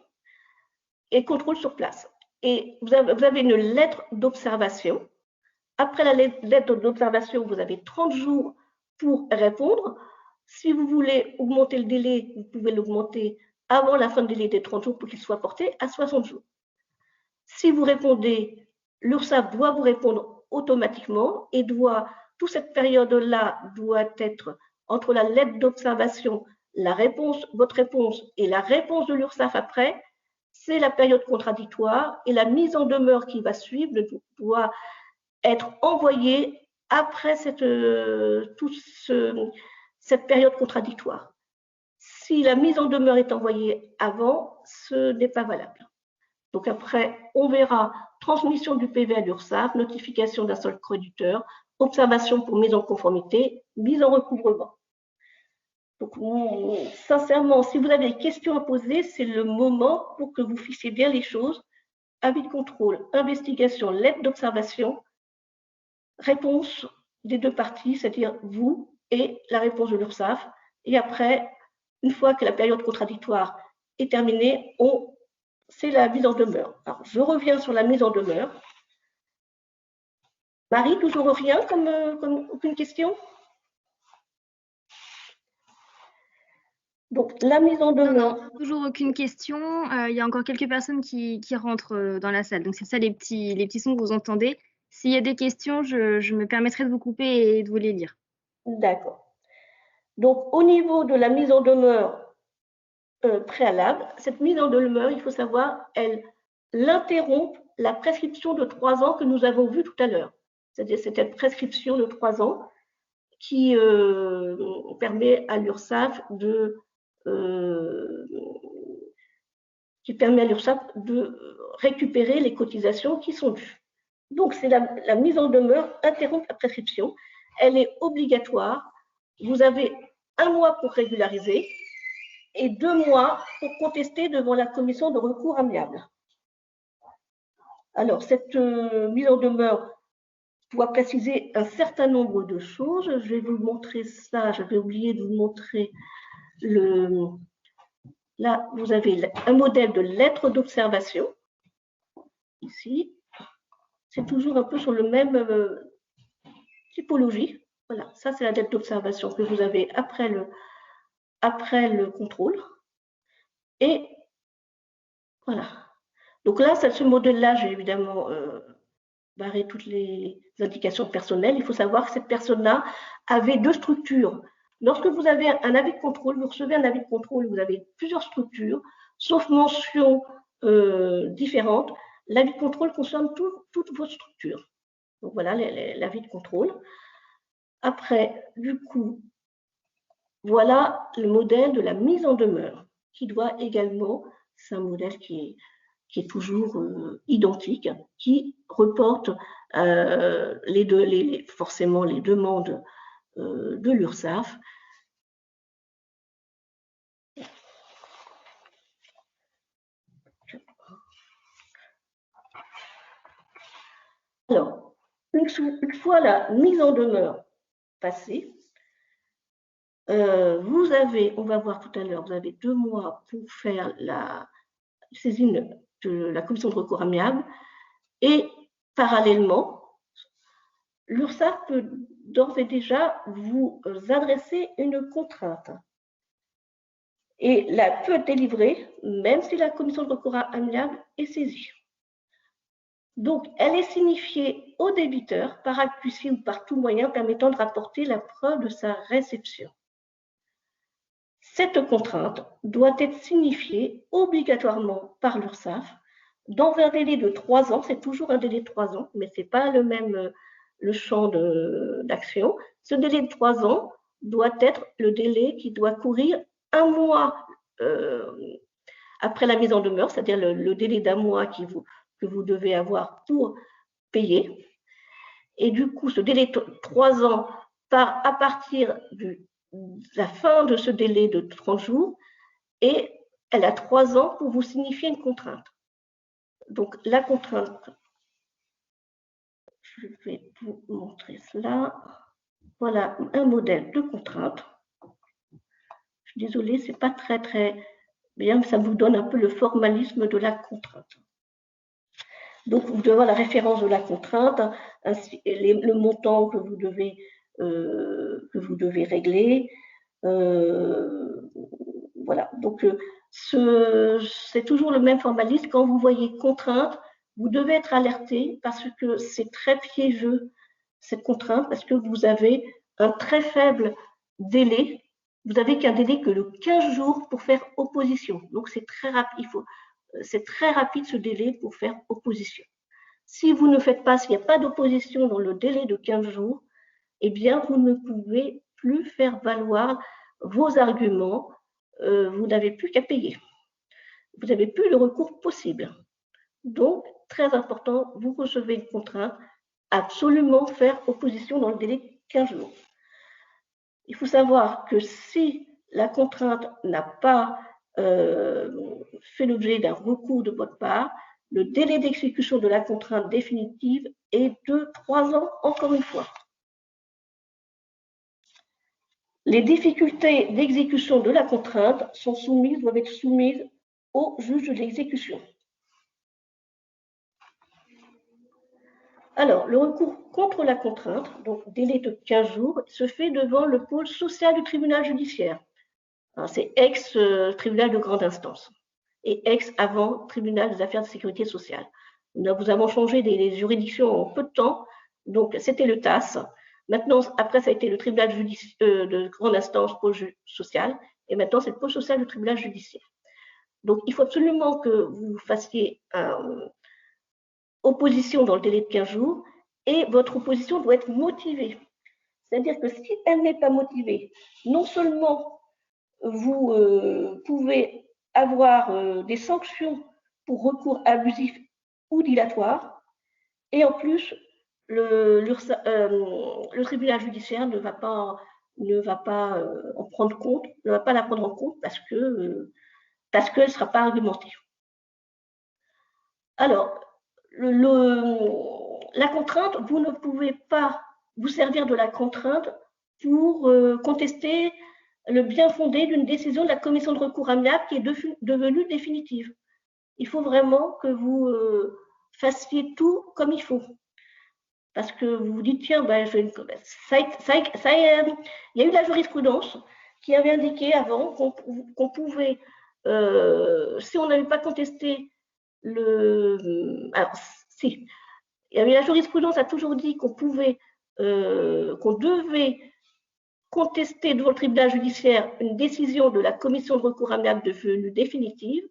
[SPEAKER 1] et contrôle sur place. Et vous avez une lettre d'observation Après la lettre d'observation, vous avez 30 jours pour répondre. Si vous voulez augmenter le délai, vous pouvez l'augmenter avant la fin du délai des 30 jours pour qu'il soit porté à 60 jours. Si vous répondez, l'URSSAF doit vous répondre automatiquement et toute cette période-là doit être entre la lettre d'observation, votre réponse et la réponse de l'URSSAF après, c'est la période contradictoire et la mise en demeure qui va suivre doit être envoyée après cette période contradictoire. Si la mise en demeure est envoyée avant, ce n'est pas valable. Donc après, on verra transmission du PV à l'URSSAF, notification d'un solde créditeur, observation pour mise en conformité, mise en recouvrement. Donc, sincèrement, si vous avez des questions à poser, c'est le moment pour que vous fixiez bien les choses. Avis de contrôle, investigation, lettre d'observation, réponse des deux parties, c'est-à-dire vous et la réponse de l'URSSAF. Et après, une fois que la période contradictoire est terminée, c'est la mise en demeure. Alors, je reviens sur la mise en demeure. Marie, toujours rien comme aucune question? Donc, la mise en demeure.
[SPEAKER 2] Non, toujours aucune question. Il y a encore quelques personnes qui rentrent dans la salle. Donc, c'est ça les petits sons que vous entendez. S'il y a des questions, je me permettrai de vous couper et de vous les lire.
[SPEAKER 1] D'accord. Donc, au niveau de la mise en demeure préalable, cette mise en demeure, il faut savoir, elle interrompt la prescription de 3 ans que nous avons vue tout à l'heure. C'est-à-dire cette prescription de 3 ans qui permet à l'URSSAF de récupérer les cotisations qui sont dues. Donc, c'est la mise en demeure interrompt la prescription. Elle est obligatoire. Vous avez 1 mois pour régulariser et 2 mois pour contester devant la commission de recours amiable. Alors, cette mise en demeure doit préciser un certain nombre de choses. Je vais vous montrer ça. J'avais oublié de vous montrer Là, vous avez un modèle de lettre d'observation. Ici, c'est toujours un peu sur le même typologie. Voilà, ça c'est la lettre d'observation que vous avez après le contrôle. Et voilà. Donc là, ce modèle-là, j'ai évidemment barré toutes les indications personnelles. Il faut savoir que cette personne-là avait 2 structures. Lorsque vous avez un avis de contrôle, vous recevez un avis de contrôle, vous avez plusieurs structures, sauf mentions différentes. L'avis de contrôle concerne toutes vos structures. Donc voilà l'avis de contrôle. Après, du coup, voilà le modèle de la mise en demeure qui doit également, c'est un modèle qui est toujours identique, qui reporte forcément les demandes de l'URSSAF. Alors, une fois la mise en demeure passée, on va voir tout à l'heure, vous avez 2 mois pour faire la saisine de la commission de recours amiable et parallèlement, l'URSSAF peut d'ores et déjà vous adresser une contrainte et la peut être délivrée même si la commission de recours amiable est saisie. Donc, elle est signifiée au débiteur par acte d'huissier ou par tout moyen permettant de rapporter la preuve de sa réception. Cette contrainte doit être signifiée obligatoirement par l'URSSAF dans un délai de 3 ans. C'est toujours un délai de 3 ans, mais ce n'est pas le champ d'action. Ce délai de 3 ans doit être le délai qui doit courir 1 mois après la mise en demeure, c'est-à-dire le délai d'1 mois que vous devez avoir pour payer. Et du coup, ce délai de 3 ans part à partir de la fin de ce délai de 30 jours et elle a 3 ans pour vous signifier une contrainte. Donc, la contrainte, je vais vous montrer cela. Voilà un modèle de contrainte. Je suis désolée, ce n'est pas très bien, mais ça vous donne un peu le formalisme de la contrainte. Donc, vous devez avoir la référence de la contrainte, ainsi, le montant que vous devez régler. Voilà. Donc, c'est toujours le même formalisme. Quand vous voyez contrainte, vous devez être alerté parce que c'est très piégeux, cette contrainte, parce que vous avez un très faible délai. Vous n'avez qu'un délai que de 15 jours pour faire opposition. Donc, c'est très rapide. C'est très rapide ce délai pour faire opposition. Si vous ne faites pas, s'il n'y a pas d'opposition dans le délai de 15 jours, eh bien, vous ne pouvez plus faire valoir vos arguments. Vous n'avez plus qu'à payer. Vous n'avez plus le recours possible. Donc, très important, vous recevez une contrainte, absolument faire opposition dans le délai de 15 jours. Il faut savoir que si la contrainte n'a pas fait l'objet d'un recours de votre part, le délai d'exécution de la contrainte définitive est de 3 ans, encore une fois. Les difficultés d'exécution de la contrainte doivent être soumises au juge de l'exécution. Alors, le recours contre la contrainte, donc délai de 15 jours, se fait devant le pôle social du tribunal judiciaire. C'est ex-tribunal de grande instance et ex-avant tribunal des affaires de sécurité sociale. Nous avons changé des juridictions en peu de temps, donc c'était le TAS. Maintenant, après, ça a été le tribunal de grande instance, pôle social, et maintenant, c'est le pôle social du tribunal judiciaire. Donc, il faut absolument que vous fassiez opposition dans le délai de 15 jours, et votre opposition doit être motivée. C'est-à-dire que si elle n'est pas motivée, non seulement vous pouvez avoir des sanctions pour recours abusif ou dilatoire, et en plus, le tribunal judiciaire ne va pas en prendre compte, ne va pas la prendre en compte parce qu'elle ne sera pas argumentée. Alors, la contrainte, vous ne pouvez pas vous servir de la contrainte pour contester le bien fondé d'une décision de la commission de recours amiable qui est devenue définitive. Il faut vraiment que vous fassiez tout comme il faut. Parce que vous vous dites, tiens, ben, il y a eu la jurisprudence qui avait indiqué avant qu'on pouvait, si on n'avait pas contesté alors, si, il y avait la jurisprudence a toujours dit qu'on pouvait, qu'on devait contester devant le tribunal judiciaire une décision de la commission de recours amiable devenue définitive.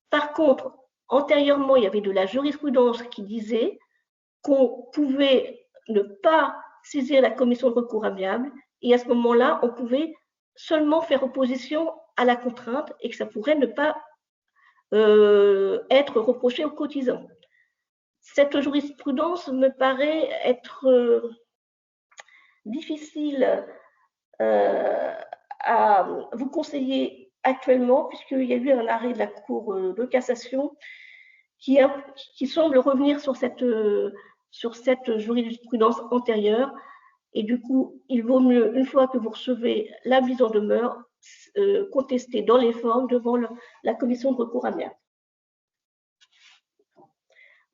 [SPEAKER 1] Par contre, antérieurement, il y avait de la jurisprudence qui disait qu'on pouvait ne pas saisir la commission de recours amiable et à ce moment-là, on pouvait seulement faire opposition à la contrainte et que ça pourrait ne pas être reproché aux cotisants. Cette jurisprudence me paraît être difficile à vous conseiller actuellement, puisqu'il y a eu un arrêt de la Cour de cassation qui semble revenir sur cette jurisprudence antérieure. Et du coup, il vaut mieux, une fois que vous recevez la mise en demeure, contester dans les formes devant la commission de recours amiable.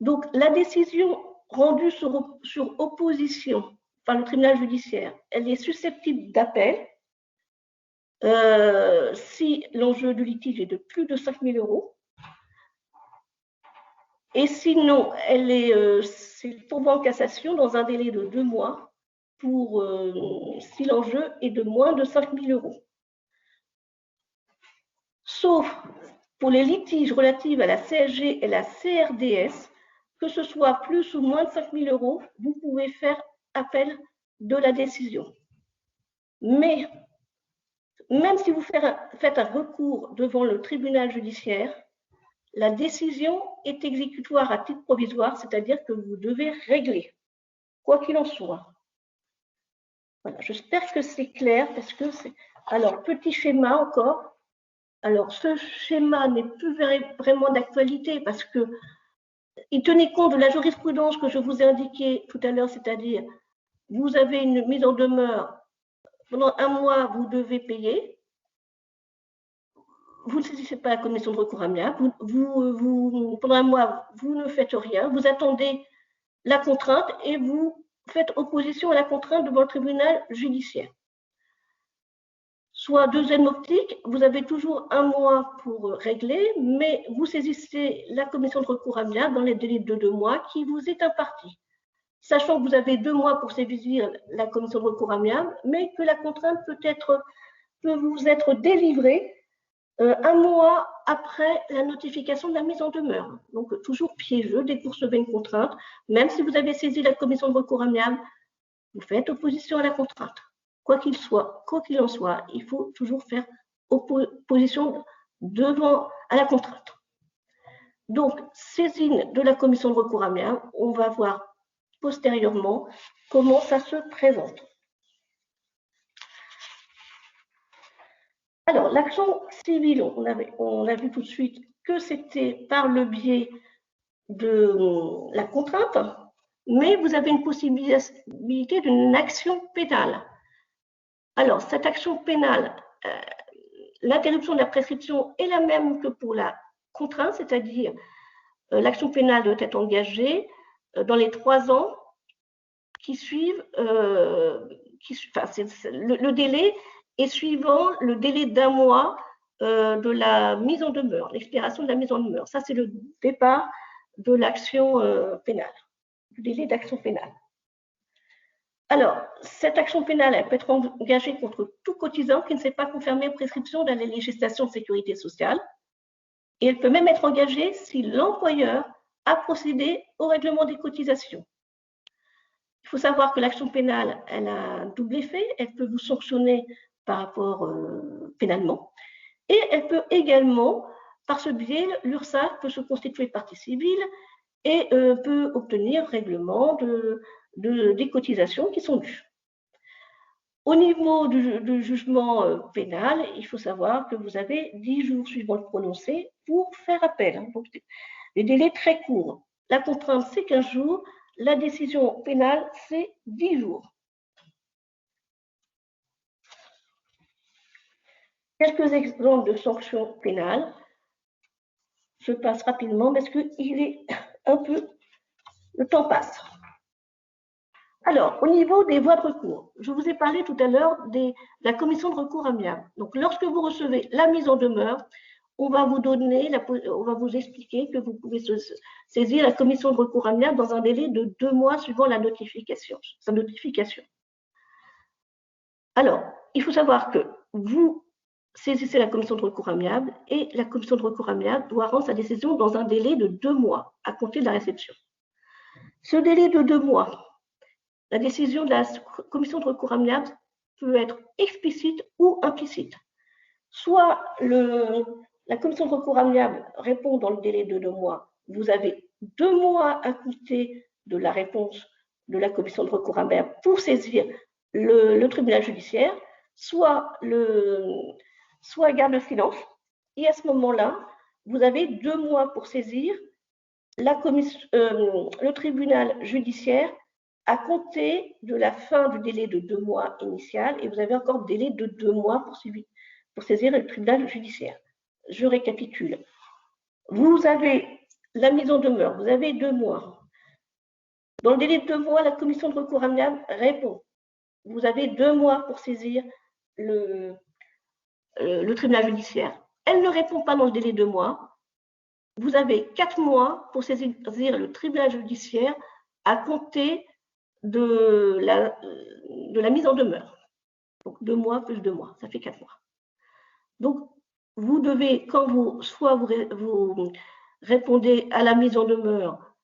[SPEAKER 1] Donc, la décision rendue sur opposition par le tribunal judiciaire, elle est susceptible d'appel si l'enjeu du litige est de plus de 5 000 €. Et sinon, c'est tombé en cassation dans un délai de 2 mois si l'enjeu est de moins de 5 000 €. Sauf pour les litiges relatifs à la CSG et la CRDS, que ce soit plus ou moins de 5 000 €, vous pouvez faire appel de la décision. Mais même si vous faites un recours devant le tribunal judiciaire, la décision est exécutoire à titre provisoire, c'est-à-dire que vous devez régler, quoi qu'il en soit. Voilà, j'espère que c'est clair parce que c'est. Alors, petit schéma encore. Alors, ce schéma n'est plus vraiment d'actualité parce que il tenait compte de la jurisprudence que je vous ai indiquée tout à l'heure, c'est-à-dire vous avez une mise en demeure, pendant 1 mois, vous devez payer. vous ne saisissez pas la commission de recours amiable, pendant un mois, vous ne faites rien, vous attendez la contrainte et vous faites opposition à la contrainte devant le tribunal judiciaire. Soit deuxième optique, vous avez toujours un mois pour régler, mais vous saisissez la commission de recours amiable dans les délais de 2 mois qui vous est imparti, sachant que vous avez 2 mois pour saisir la commission de recours amiable, mais que la contrainte peut vous être délivrée un mois après la notification de la mise en demeure. Donc, toujours piégeux, dès que vous recevez une contrainte, même si vous avez saisi la commission de recours amiable, vous faites opposition à la contrainte. Quoi qu'il en soit, il faut toujours faire opposition à la contrainte. Donc, saisine de la commission de recours amiable, on va voir postérieurement comment ça se présente. Alors, l'action civile, on a vu tout de suite que c'était par le biais de la contrainte, mais vous avez une possibilité d'une action pénale. Alors, cette action pénale, l'interruption de la prescription est la même que pour la contrainte, c'est-à-dire l'action pénale doit être engagée dans les 3 ans qui suivent, le délai est suivant le délai d'1 mois de la mise en demeure, l'expiration de la mise en demeure. Ça, c'est le départ de l'action pénale, du délai d'action pénale. Alors, cette action pénale, elle peut être engagée contre tout cotisant qui ne s'est pas conformé aux prescriptions de la législation de sécurité sociale. Et elle peut même être engagée si l'employeur a procédé au règlement des cotisations. Il faut savoir que l'action pénale, elle a un double effet. Elle peut vous sanctionner par rapport pénalement. Et elle peut également, par ce biais, l'URSSAF peut se constituer partie civile et peut obtenir règlement des cotisations qui sont dues. Au niveau du jugement pénal, il faut savoir que vous avez 10 jours suivant le prononcé pour faire appel. Donc, des délais très courts. La contrainte, c'est 15 jours. La décision pénale, c'est 10 jours. Quelques exemples de sanctions pénales. Je passe rapidement parce que le temps passe. Alors, au niveau des voies de recours, je vous ai parlé tout à l'heure de la commission de recours amiable. Donc, lorsque vous recevez la mise en demeure, on va vous expliquer que vous pouvez saisir la commission de recours amiable dans un délai de 2 mois suivant sa notification. Alors, il faut savoir que vous saisissez la commission de recours amiable et la commission de recours amiable doit rendre sa décision dans un délai de 2 mois à compter de la réception. Ce délai de 2 mois, la décision de la commission de recours amiable peut être explicite ou implicite. Soit la commission de recours amiable répond dans le délai de 2 mois, vous avez 2 mois à compter de la réponse de la commission de recours amiable pour saisir le tribunal judiciaire, soit garde de silence. Et à ce moment-là, vous avez 2 mois pour saisir le tribunal judiciaire à compter de la fin du délai de 2 mois initial, et vous avez encore délai de 2 mois pour saisir le tribunal judiciaire. Je récapitule. Vous avez la mise en demeure, vous avez 2 mois. Dans le délai de 2 mois, la commission de recours amiable répond. Vous avez 2 mois pour saisir le tribunal judiciaire. Elle ne répond pas dans le délai de 2 mois. Vous avez 4 mois pour saisir le tribunal judiciaire à compter de la mise en demeure. Donc 2 mois plus 2 mois, ça fait 4 mois. Donc vous devez, quand vous répondez à la mise en demeure,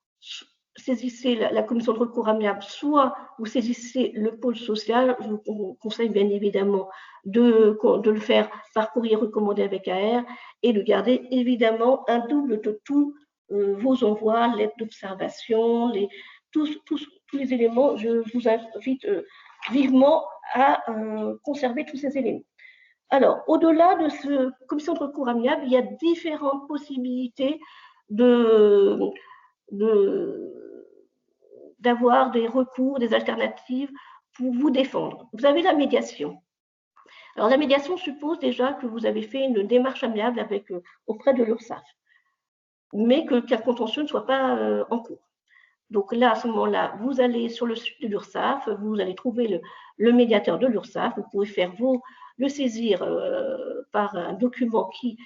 [SPEAKER 1] saisissez la commission de recours amiable, soit vous saisissez le pôle social. Je vous conseille bien évidemment de le faire par courrier recommandé avec AR et de garder évidemment un double de tous vos envois, lettres d'observation, tous les éléments. Je vous invite vivement à conserver tous ces éléments. Alors, au-delà de cette commission de recours amiable, il y a différentes possibilités d'avoir des recours, des alternatives pour vous défendre. Vous avez la médiation. Alors, la médiation suppose déjà que vous avez fait une démarche amiable auprès de l'URSSAF, mais qu'un contentieux ne soit pas en cours. Donc là, à ce moment-là, vous allez sur le site de l'URSSAF, vous allez trouver le médiateur de l'URSSAF, vous pouvez le saisir par un document qui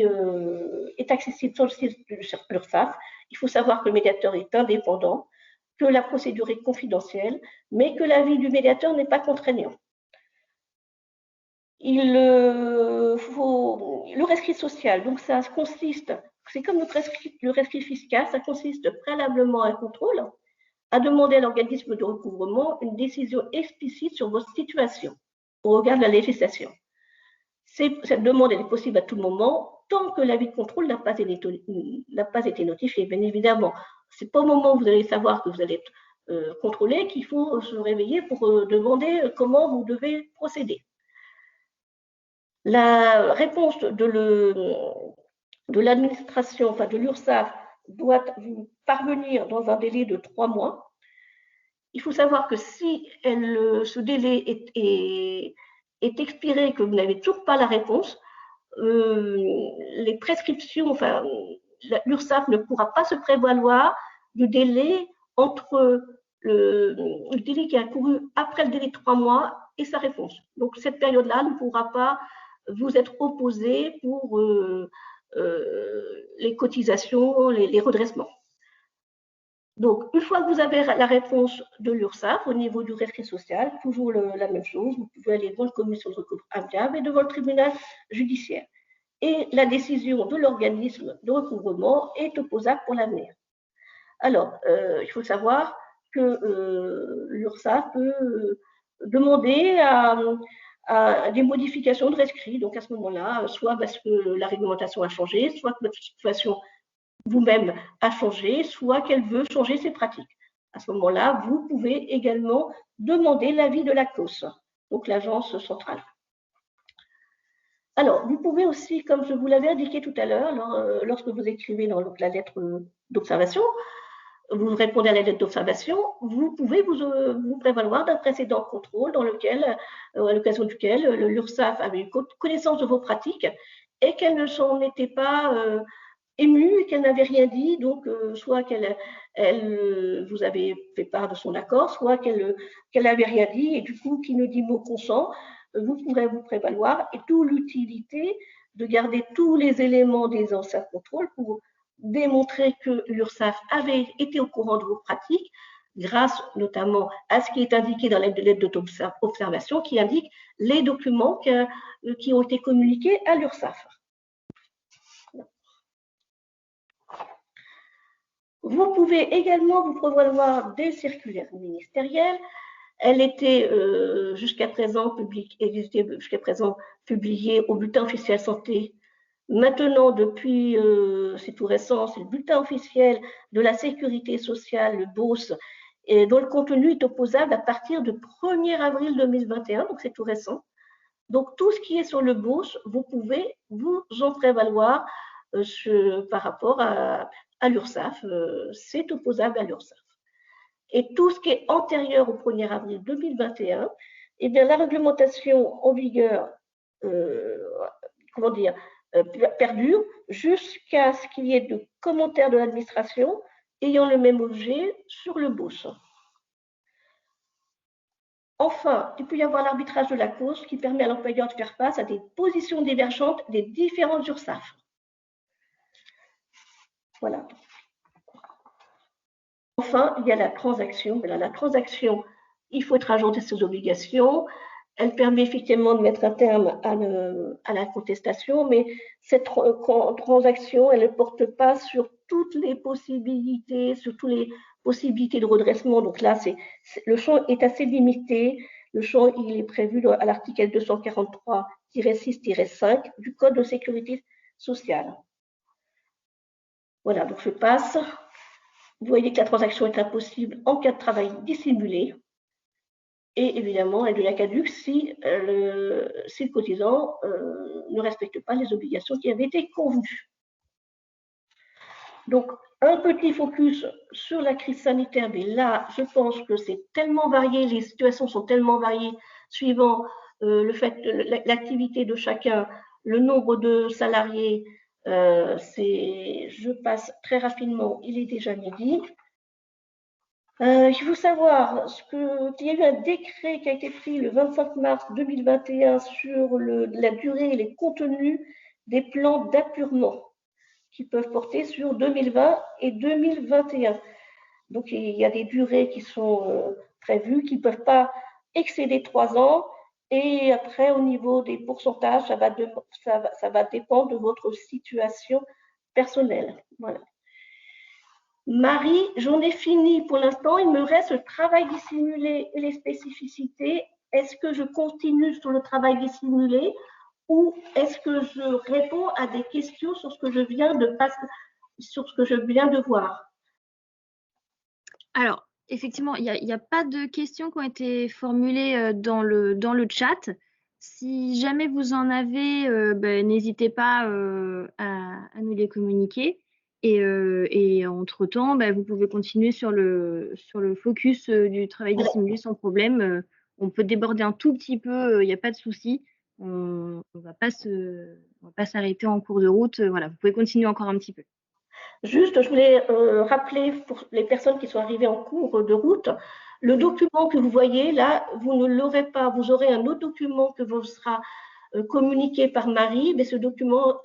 [SPEAKER 1] est accessible sur le site de l'URSSAF. Il faut savoir que le médiateur est indépendant, que la procédure est confidentielle, mais que l'avis du médiateur n'est pas contraignant. Le rescrit social, donc ça consiste, c'est comme le rescrit fiscal, ça consiste préalablement à un contrôle, à demander à l'organisme de recouvrement une décision explicite sur votre situation au regard de la législation. Cette demande elle est possible à tout moment tant que l'avis de contrôle n'a pas été notifié. Bien évidemment, ce n'est pas au moment où vous allez savoir que vous allez être contrôlé qu'il faut se réveiller pour demander comment vous devez procéder. La réponse de l'administration, enfin de l'URSSAF, doit vous parvenir dans un délai de 3 mois. Il faut savoir que si ce délai est expiré et que vous n'avez toujours pas la réponse, les prescriptions, enfin, l'URSSAF ne pourra pas se prévaloir du délai entre le délai qui a couru après le délai de 3 mois et sa réponse. Donc, cette période-là ne pourra pas vous être opposé pour les cotisations, les redressements. Donc, une fois que vous avez la réponse de l'URSSAF au niveau du rescrit social, toujours la même chose, vous pouvez aller devant la commission de recours amiable et devant le tribunal judiciaire. Et la décision de l'organisme de recouvrement est opposable pour l'avenir. Alors, il faut savoir que l'URSSAF peut demander à des modifications de rescrit. Donc, à ce moment-là, soit parce que la réglementation a changé, soit que votre situation vous-même a changé, soit qu'elle veut changer ses pratiques. À ce moment-là, vous pouvez également demander l'avis de l'ACOS, donc l'agence centrale. Alors, vous pouvez aussi, comme je vous l'avais indiqué tout à l'heure, lorsque vous écrivez dans la lettre d'observation, vous répondez à la lettre d'observation, vous pouvez vous prévaloir d'un précédent contrôle dans lequel, à l'occasion duquel l'URSSAF avait eu connaissance de vos pratiques et qu'elle ne s'en était pas émue et qu'elle n'avait rien dit, donc soit qu'elle vous avait fait part de son accord, soit qu'elle n'avait rien dit et du coup, qui ne dit mot consent, vous pourrez vous prévaloir et d'où l'utilité de garder tous les éléments des anciens contrôles pour démontrer que l'URSSAF avait été au courant de vos pratiques, grâce notamment à ce qui est indiqué dans la lettre d'observation qui indique les documents qui ont été communiqués à l'URSSAF. Vous pouvez également vous prévaloir des circulaires ministérielles. Elle était jusqu'à présent publiée au bulletin officiel santé. Maintenant, depuis, c'est tout récent, c'est le bulletin officiel de la sécurité sociale, le BOSS, et dont le contenu est opposable à partir du 1er avril 2021, donc c'est tout récent. Donc, tout ce qui est sur le BOSS, vous pouvez vous en prévaloir par rapport à l'URSSAF, c'est opposable à l'URSSAF. Et tout ce qui est antérieur au 1er avril 2021, eh bien, la réglementation en vigueur, perdure jusqu'à ce qu'il y ait de commentaires de l'administration ayant le même objet sur le BOSS. Enfin, il peut y avoir l'arbitrage de la cause qui permet à l'employeur de faire face à des positions divergentes des différentes URSSAF. Voilà. Enfin, il y a la transaction. Voilà, la transaction, il faut être agent de ses obligations. Elle permet effectivement de mettre un terme à la contestation, mais cette transaction, elle ne porte pas sur toutes les possibilités, sur toutes les possibilités de redressement. Donc là, le champ est assez limité. Le champ, il est prévu à l'article 243-6-5 du Code de sécurité sociale. Voilà, donc je passe. Vous voyez que la transaction est impossible en cas de travail dissimulé. Et évidemment, elle devient caduque si le cotisant ne respecte pas les obligations qui avaient été convenues. Donc, un petit focus sur la crise sanitaire, mais là, je pense que c'est tellement varié, les situations sont tellement variées suivant le fait, l'activité de chacun, le nombre de salariés, je passe très rapidement, il est déjà midi. Il faut savoir qu'il y a eu un décret qui a été pris le 25 mars 2021 sur la durée et les contenus des plans d'apurement qui peuvent porter sur 2020 et 2021. Donc, il y a des durées qui sont prévues, qui ne peuvent pas excéder 3 ans. Et après, au niveau des pourcentages, ça va dépendre de votre situation personnelle. Voilà. Marie, j'en ai fini pour l'instant. Il me reste le travail dissimulé et les spécificités. Est-ce que je continue sur le travail dissimulé ou est-ce que je réponds à des questions sur ce que je viens de voir?
[SPEAKER 2] Alors, effectivement, il n'y a pas de questions qui ont été formulées dans le chat. Si jamais vous en avez, n'hésitez pas à nous les communiquer. Et entre-temps, vous pouvez continuer sur le focus du travail dissimulé sans problème. On peut déborder un tout petit peu, il n'y a pas de souci. On ne va pas s'arrêter en cours de route. Voilà, vous pouvez continuer encore un petit peu.
[SPEAKER 1] Juste, je voulais rappeler pour les personnes qui sont arrivées en cours de route, le document que vous voyez là, vous ne l'aurez pas, vous aurez un autre document que vous sera communiqué par Marie, mais ce document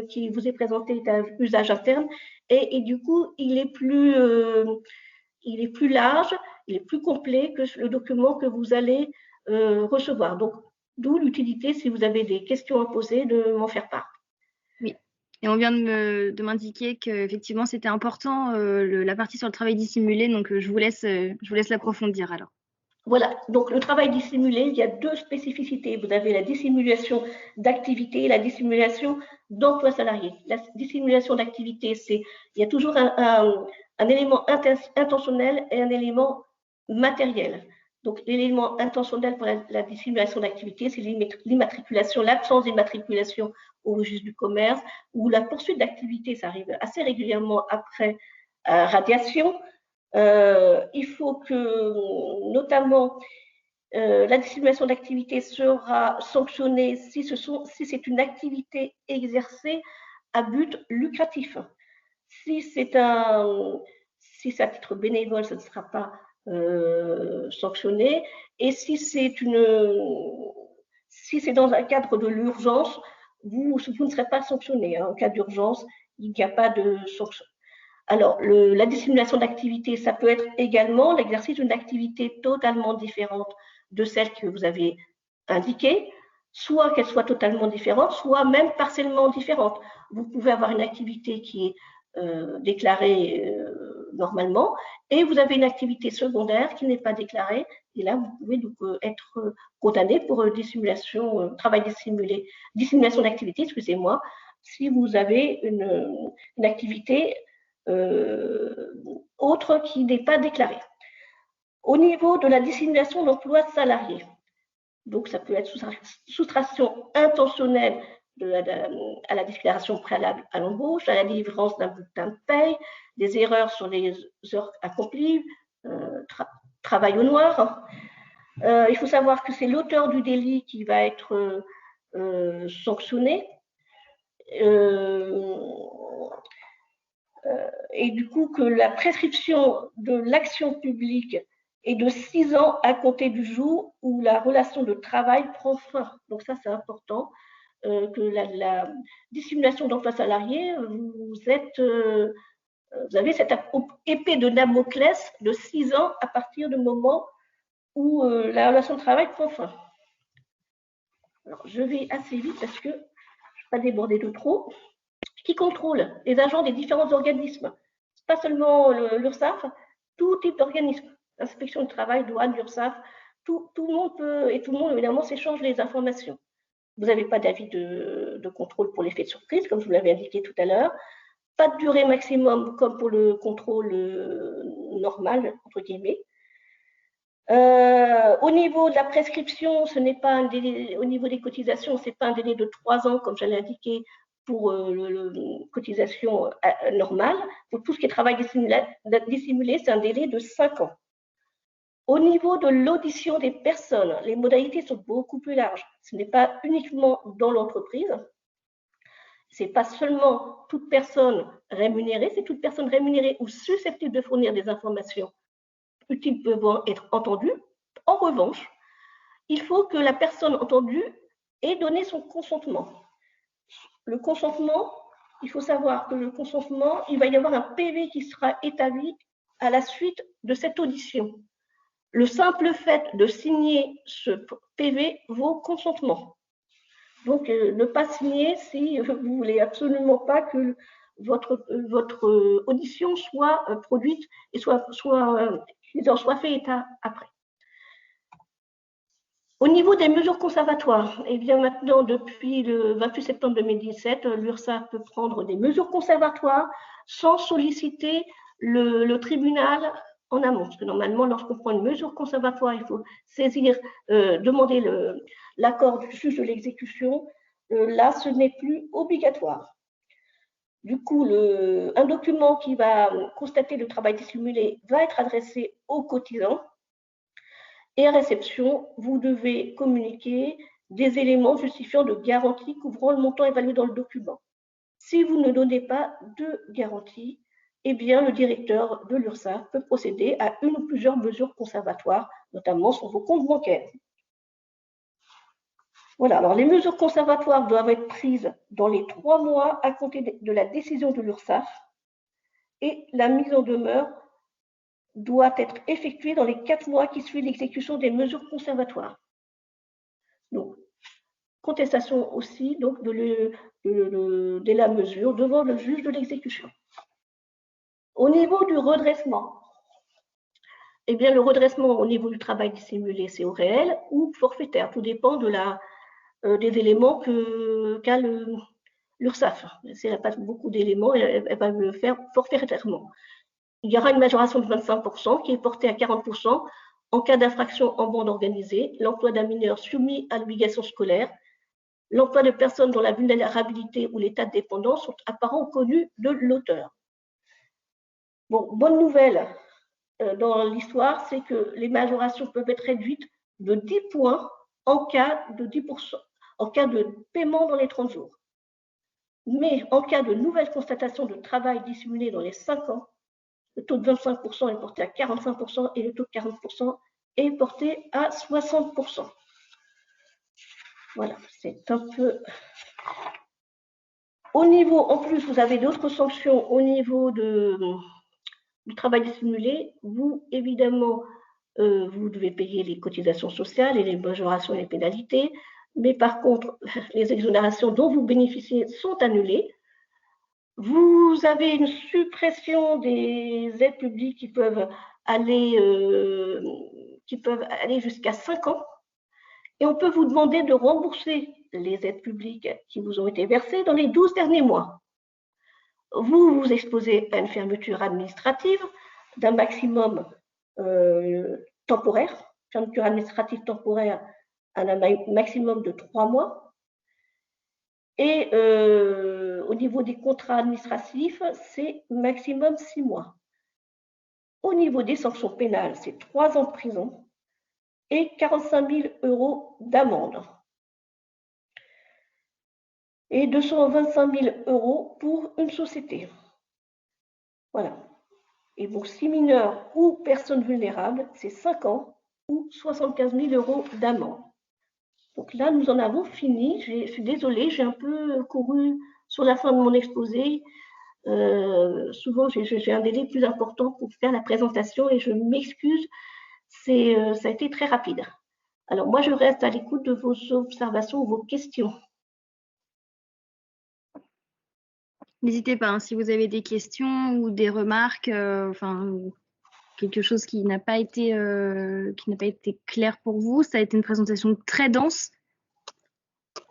[SPEAKER 1] qui vous est présenté est à usage interne et du coup, il est plus large, il est plus complet que le document que vous allez recevoir. Donc, d'où l'utilité, si vous avez des questions à poser, de m'en faire part.
[SPEAKER 2] Oui. Et on vient de m'indiquer qu'effectivement, c'était important, la partie sur le travail dissimulé. Donc, je vous laisse l'approfondir alors.
[SPEAKER 1] Voilà, donc le travail dissimulé, il y a deux spécificités. Vous avez la dissimulation d'activité et la dissimulation d'emploi salarié. La dissimulation d'activité, il y a toujours un élément intentionnel et un élément matériel. Donc l'élément intentionnel pour la dissimulation d'activité, c'est l'immatriculation, l'absence d'immatriculation au registre du commerce ou la poursuite d'activité. Ça arrive assez régulièrement après radiation. Il faut que, notamment, la dissimulation d'activité sera sanctionnée si c'est une activité exercée à but lucratif. Si c'est à titre bénévole, ça ne sera pas sanctionné. Et si c'est dans un cadre de l'urgence, vous ne serez pas sanctionné. En cas d'urgence, il n'y a pas de sanction. Alors, la dissimulation d'activité, ça peut être également l'exercice d'une activité totalement différente de celle que vous avez indiquée, soit qu'elle soit totalement différente, soit même partiellement différente. Vous pouvez avoir une activité qui est déclarée normalement, et vous avez une activité secondaire qui n'est pas déclarée, et là, vous pouvez donc être condamné pour travail dissimulé, dissimulation d'activité, excusez-moi, si vous avez une activité autre qui n'est pas déclarée. Au niveau de la dissimulation d'emploi salarié, donc ça peut être soustraction intentionnelle à la déclaration préalable à l'embauche, à la délivrance d'un bulletin de paye, des erreurs sur les heures accomplies, travail au noir. Il faut savoir que c'est l'auteur du délit qui va être sanctionné. Et du coup que la prescription de l'action publique est de 6 ans à compter du jour où la relation de travail prend fin. Donc ça, c'est important, que la dissimulation d'emploi salarié, vous avez cette épée de Damoclès de 6 ans à partir du moment où la relation de travail prend fin. Alors, je vais assez vite parce que je ne vais pas déborder de trop. Qui contrôle les agents des différents organismes, pas seulement l'URSSAF, tout type d'organisme, inspection du travail, douane, l'URSSAF, tout le monde peut, et tout le monde évidemment s'échange les informations. Vous n'avez pas d'avis de contrôle pour l'effet de surprise, comme je vous l'avais indiqué tout à l'heure, pas de durée maximum comme pour le contrôle normal, entre guillemets. Au niveau de la prescription, ce n'est pas un délai, au niveau des cotisations, ce n'est pas un délai de 3 ans, comme je l'ai indiqué, pour cotisation normale. Pour tout ce qui est travail dissimulé, c'est un délai de 5 ans. Au niveau de l'audition des personnes, les modalités sont beaucoup plus larges. Ce n'est pas uniquement dans l'entreprise. Ce n'est pas seulement toute personne rémunérée, c'est toute personne rémunérée ou susceptible de fournir des informations utiles peuvent être entendues. En revanche, il faut que la personne entendue ait donné son consentement. Le consentement, il faut savoir que le consentement, il va y avoir un PV qui sera établi à la suite de cette audition. Le simple fait de signer ce PV vaut consentement. Donc, ne pas signer si vous ne voulez absolument pas que votre audition soit produite et soit fait état après. Au niveau des mesures conservatoires, eh bien maintenant, depuis le 28 septembre 2017, l'URSSAF peut prendre des mesures conservatoires sans solliciter le tribunal en amont. Parce que normalement, lorsqu'on prend une mesure conservatoire, il faut demander l'accord du juge de l'exécution. Là, ce n'est plus obligatoire. Du coup, un document qui va constater le travail dissimulé va être adressé aux cotisants. Et à réception, vous devez communiquer des éléments justifiant de garantie couvrant le montant évalué dans le document. Si vous ne donnez pas de garantie, eh bien, le directeur de l'URSSAF peut procéder à une ou plusieurs mesures conservatoires, notamment sur vos comptes bancaires. Voilà, alors les mesures conservatoires doivent être prises dans les 3 mois à compter de la décision de l'URSSAF et la mise en demeure doit être effectuée dans les 4 mois qui suivent l'exécution des mesures conservatoires. Donc, contestation aussi donc, de la mesure devant le juge de l'exécution. Au niveau du redressement, eh bien, le redressement au niveau du travail dissimulé, c'est au réel ou forfaitaire. Tout dépend des éléments qu'a l'URSSAF. Si elle n'a pas beaucoup d'éléments, elle va le faire forfaitairement. Il y aura une majoration de 25% qui est portée à 40% en cas d'infraction en bande organisée, l'emploi d'un mineur soumis à l'obligation scolaire, l'emploi de personnes dont la vulnérabilité ou l'état de dépendance sont apparents ou connus de l'auteur. Bon, bonne nouvelle dans l'histoire, c'est que les majorations peuvent être réduites de 10 points en cas de 10%, en cas de paiement dans les 30 jours. Mais en cas de nouvelle constatation de travail dissimulé dans les 5 ans, le taux de 25% est porté à 45% et le taux de 40% est porté à 60%. Voilà, c'est un peu... Au niveau, en plus, vous avez d'autres sanctions au niveau du travail dissimulé. Vous, évidemment, vous devez payer les cotisations sociales et les majorations et les pénalités. Mais par contre, les exonérations dont vous bénéficiez sont annulées. Vous avez une suppression des aides publiques qui peuvent aller jusqu'à 5 ans. Et on peut vous demander de rembourser les aides publiques qui vous ont été versées dans les 12 derniers mois. Vous vous exposez à une fermeture administrative d'un maximum temporaire, fermeture administrative temporaire à un maximum de 3 mois. Et au niveau des contrats administratifs, c'est maximum 6 mois. Au niveau des sanctions pénales, c'est 3 ans de prison et 45 000 € d'amende. Et 225 000 € pour une société. Voilà. Et pour 6 mineurs ou personnes vulnérables, c'est 5 ans ou 75 000 € d'amende. Donc là, nous en avons fini. Je suis désolée, j'ai un peu couru sur la fin de mon exposé. Souvent, j'ai un délai plus important pour faire la présentation et je m'excuse, ça a été très rapide. Alors moi, je reste à l'écoute de vos observations ou vos questions.
[SPEAKER 2] N'hésitez pas, hein, si vous avez des questions ou des remarques, quelque chose qui n'a pas été clair pour vous. Ça a été une présentation très dense.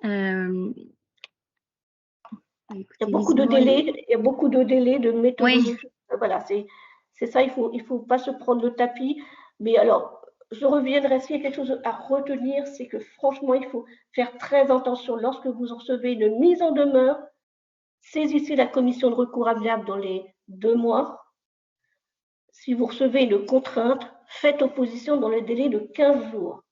[SPEAKER 1] Il y a beaucoup de délais, de méthodologie. Oui. Voilà, c'est ça, il faut pas se prendre le tapis. Mais alors, je reviendrai, s'il y a quelque chose à retenir, c'est que franchement, il faut faire très attention. Lorsque vous recevez une mise en demeure, saisissez la commission de recours amiable dans les 2 mois. Si vous recevez une contrainte, faites opposition dans le délai de 15 jours.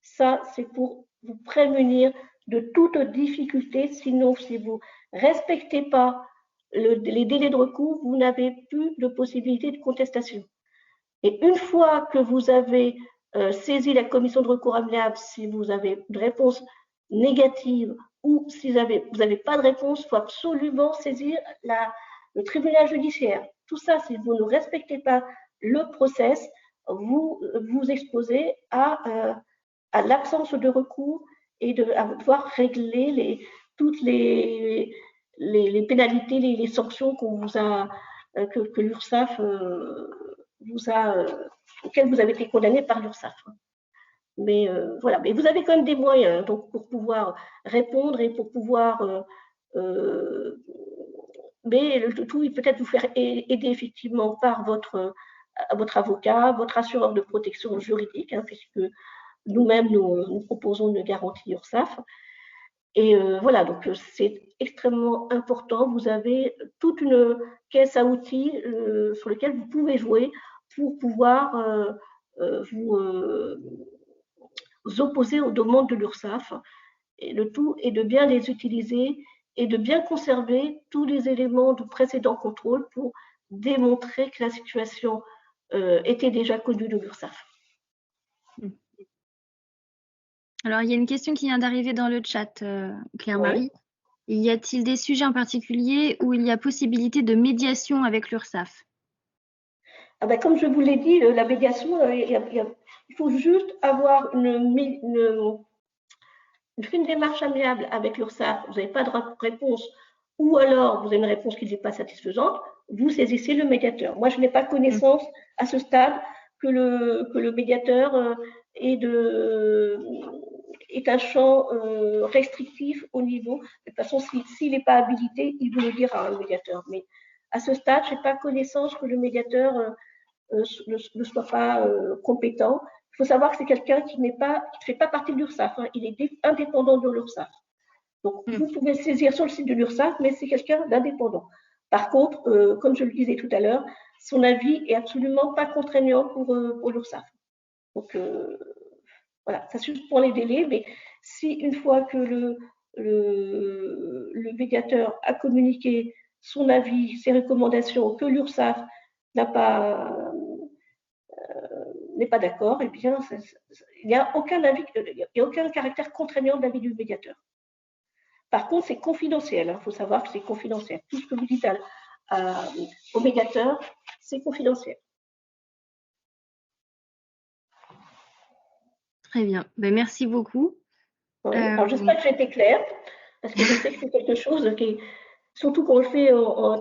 [SPEAKER 1] Ça, c'est pour vous prémunir de toute difficulté. Sinon, si vous ne respectez pas les délais de recours, vous n'avez plus de possibilité de contestation. Et une fois que vous avez saisi la commission de recours amiable, si vous avez une réponse négative ou si vous n'avez pas de réponse, il faut absolument saisir le tribunal judiciaire. Tout ça, si vous ne respectez pas le process, vous vous exposez à l'absence de recours et à devoir régler toutes les pénalités, les sanctions qu'on vous a, que l'URSSAF auquel vous avez été condamné par l'URSSAF. Mais voilà, mais vous avez quand même des moyens donc, pour pouvoir répondre et pour pouvoir. Mais le tout, il peut-être vous faire aider effectivement par votre avocat, votre assureur de protection juridique, hein, puisque nous-mêmes, nous proposons une garantie URSSAF. Et voilà, donc c'est extrêmement important. Vous avez toute une caisse à outils sur laquelle vous pouvez jouer pour pouvoir vous opposer aux demandes de l'URSSAF. Et le tout est de bien les utiliser et de bien conserver tous les éléments du précédent contrôle pour démontrer que la situation était déjà connue de l'URSSAF.
[SPEAKER 2] Alors, il y a une question qui vient d'arriver dans le chat, Claire-Marie. Ouais. Y a-t-il des sujets en particulier où il y a possibilité de médiation avec l'URSSAF?
[SPEAKER 1] Ah ben, comme je vous l'ai dit, la médiation, il faut juste avoir une démarche amiable avec l'URSSAF. Vous n'avez pas de réponse ou alors vous avez une réponse qui n'est pas satisfaisante, vous saisissez le médiateur. Moi, je n'ai pas connaissance à ce stade que le médiateur est un champ restrictif au niveau. De toute façon, s'il n'est pas habilité, il vous le dira, le médiateur. Mais à ce stade, je n'ai pas connaissance que le médiateur ne soit pas compétent. Il faut savoir que c'est quelqu'un qui ne fait pas partie de l'URSSAF. Hein. Il est indépendant de l'URSSAF. Donc, vous pouvez le saisir sur le site de l'URSSAF, mais c'est quelqu'un d'indépendant. Par contre, comme je le disais tout à l'heure, son avis est absolument pas contraignant pour l'URSSAF. Donc, voilà, ça suspend les délais, mais si une fois que le médiateur a communiqué son avis, ses recommandations, que l'URSSAF n'est pas d'accord, eh bien, il n'y a aucun caractère contraignant de l'avis du médiateur. Par contre, c'est confidentiel. Il faut savoir que c'est confidentiel. Tout ce que vous dites au médiateur, c'est confidentiel.
[SPEAKER 2] Très bien. Ben, merci beaucoup.
[SPEAKER 1] Oui. Alors, j'espère que j'ai été claire, parce que je sais que c'est quelque chose qui, surtout quand on le fait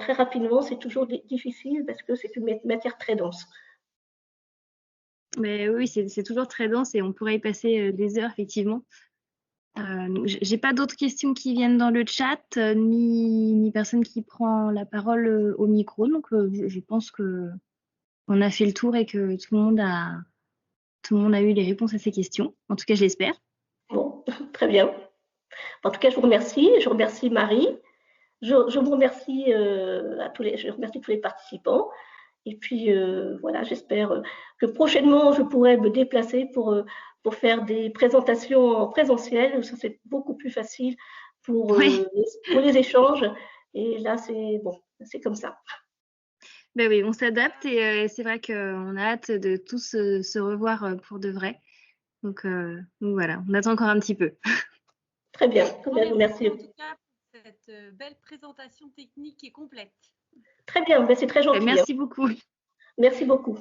[SPEAKER 1] très rapidement, c'est toujours difficile parce que c'est une matière très dense.
[SPEAKER 2] Mais oui, c'est toujours très dense et on pourrait y passer des heures, effectivement. J'ai pas d'autres questions qui viennent dans le chat, ni personne qui prend la parole au micro. Donc, je pense qu'on a fait le tour et que tout le monde a eu les réponses à ces questions. En tout cas, je l'espère.
[SPEAKER 1] Bon, très bien. En tout cas, je vous remercie. Je remercie Marie. Je vous remercie je remercie tous les participants. Et puis, voilà, j'espère que prochainement, je pourrai me déplacer pour faire des présentations en présentiel. Ça, c'est beaucoup plus facile pour les échanges. Et là, c'est bon, c'est comme ça.
[SPEAKER 2] Ben oui, on s'adapte et c'est vrai qu'on a hâte de tous se revoir pour de vrai. Donc voilà, on attend encore un petit peu.
[SPEAKER 1] Très bien, merci.
[SPEAKER 3] En tout cas, pour cette belle présentation technique et complète.
[SPEAKER 1] Très bien, c'est très gentil.
[SPEAKER 2] Merci beaucoup.
[SPEAKER 1] Merci beaucoup.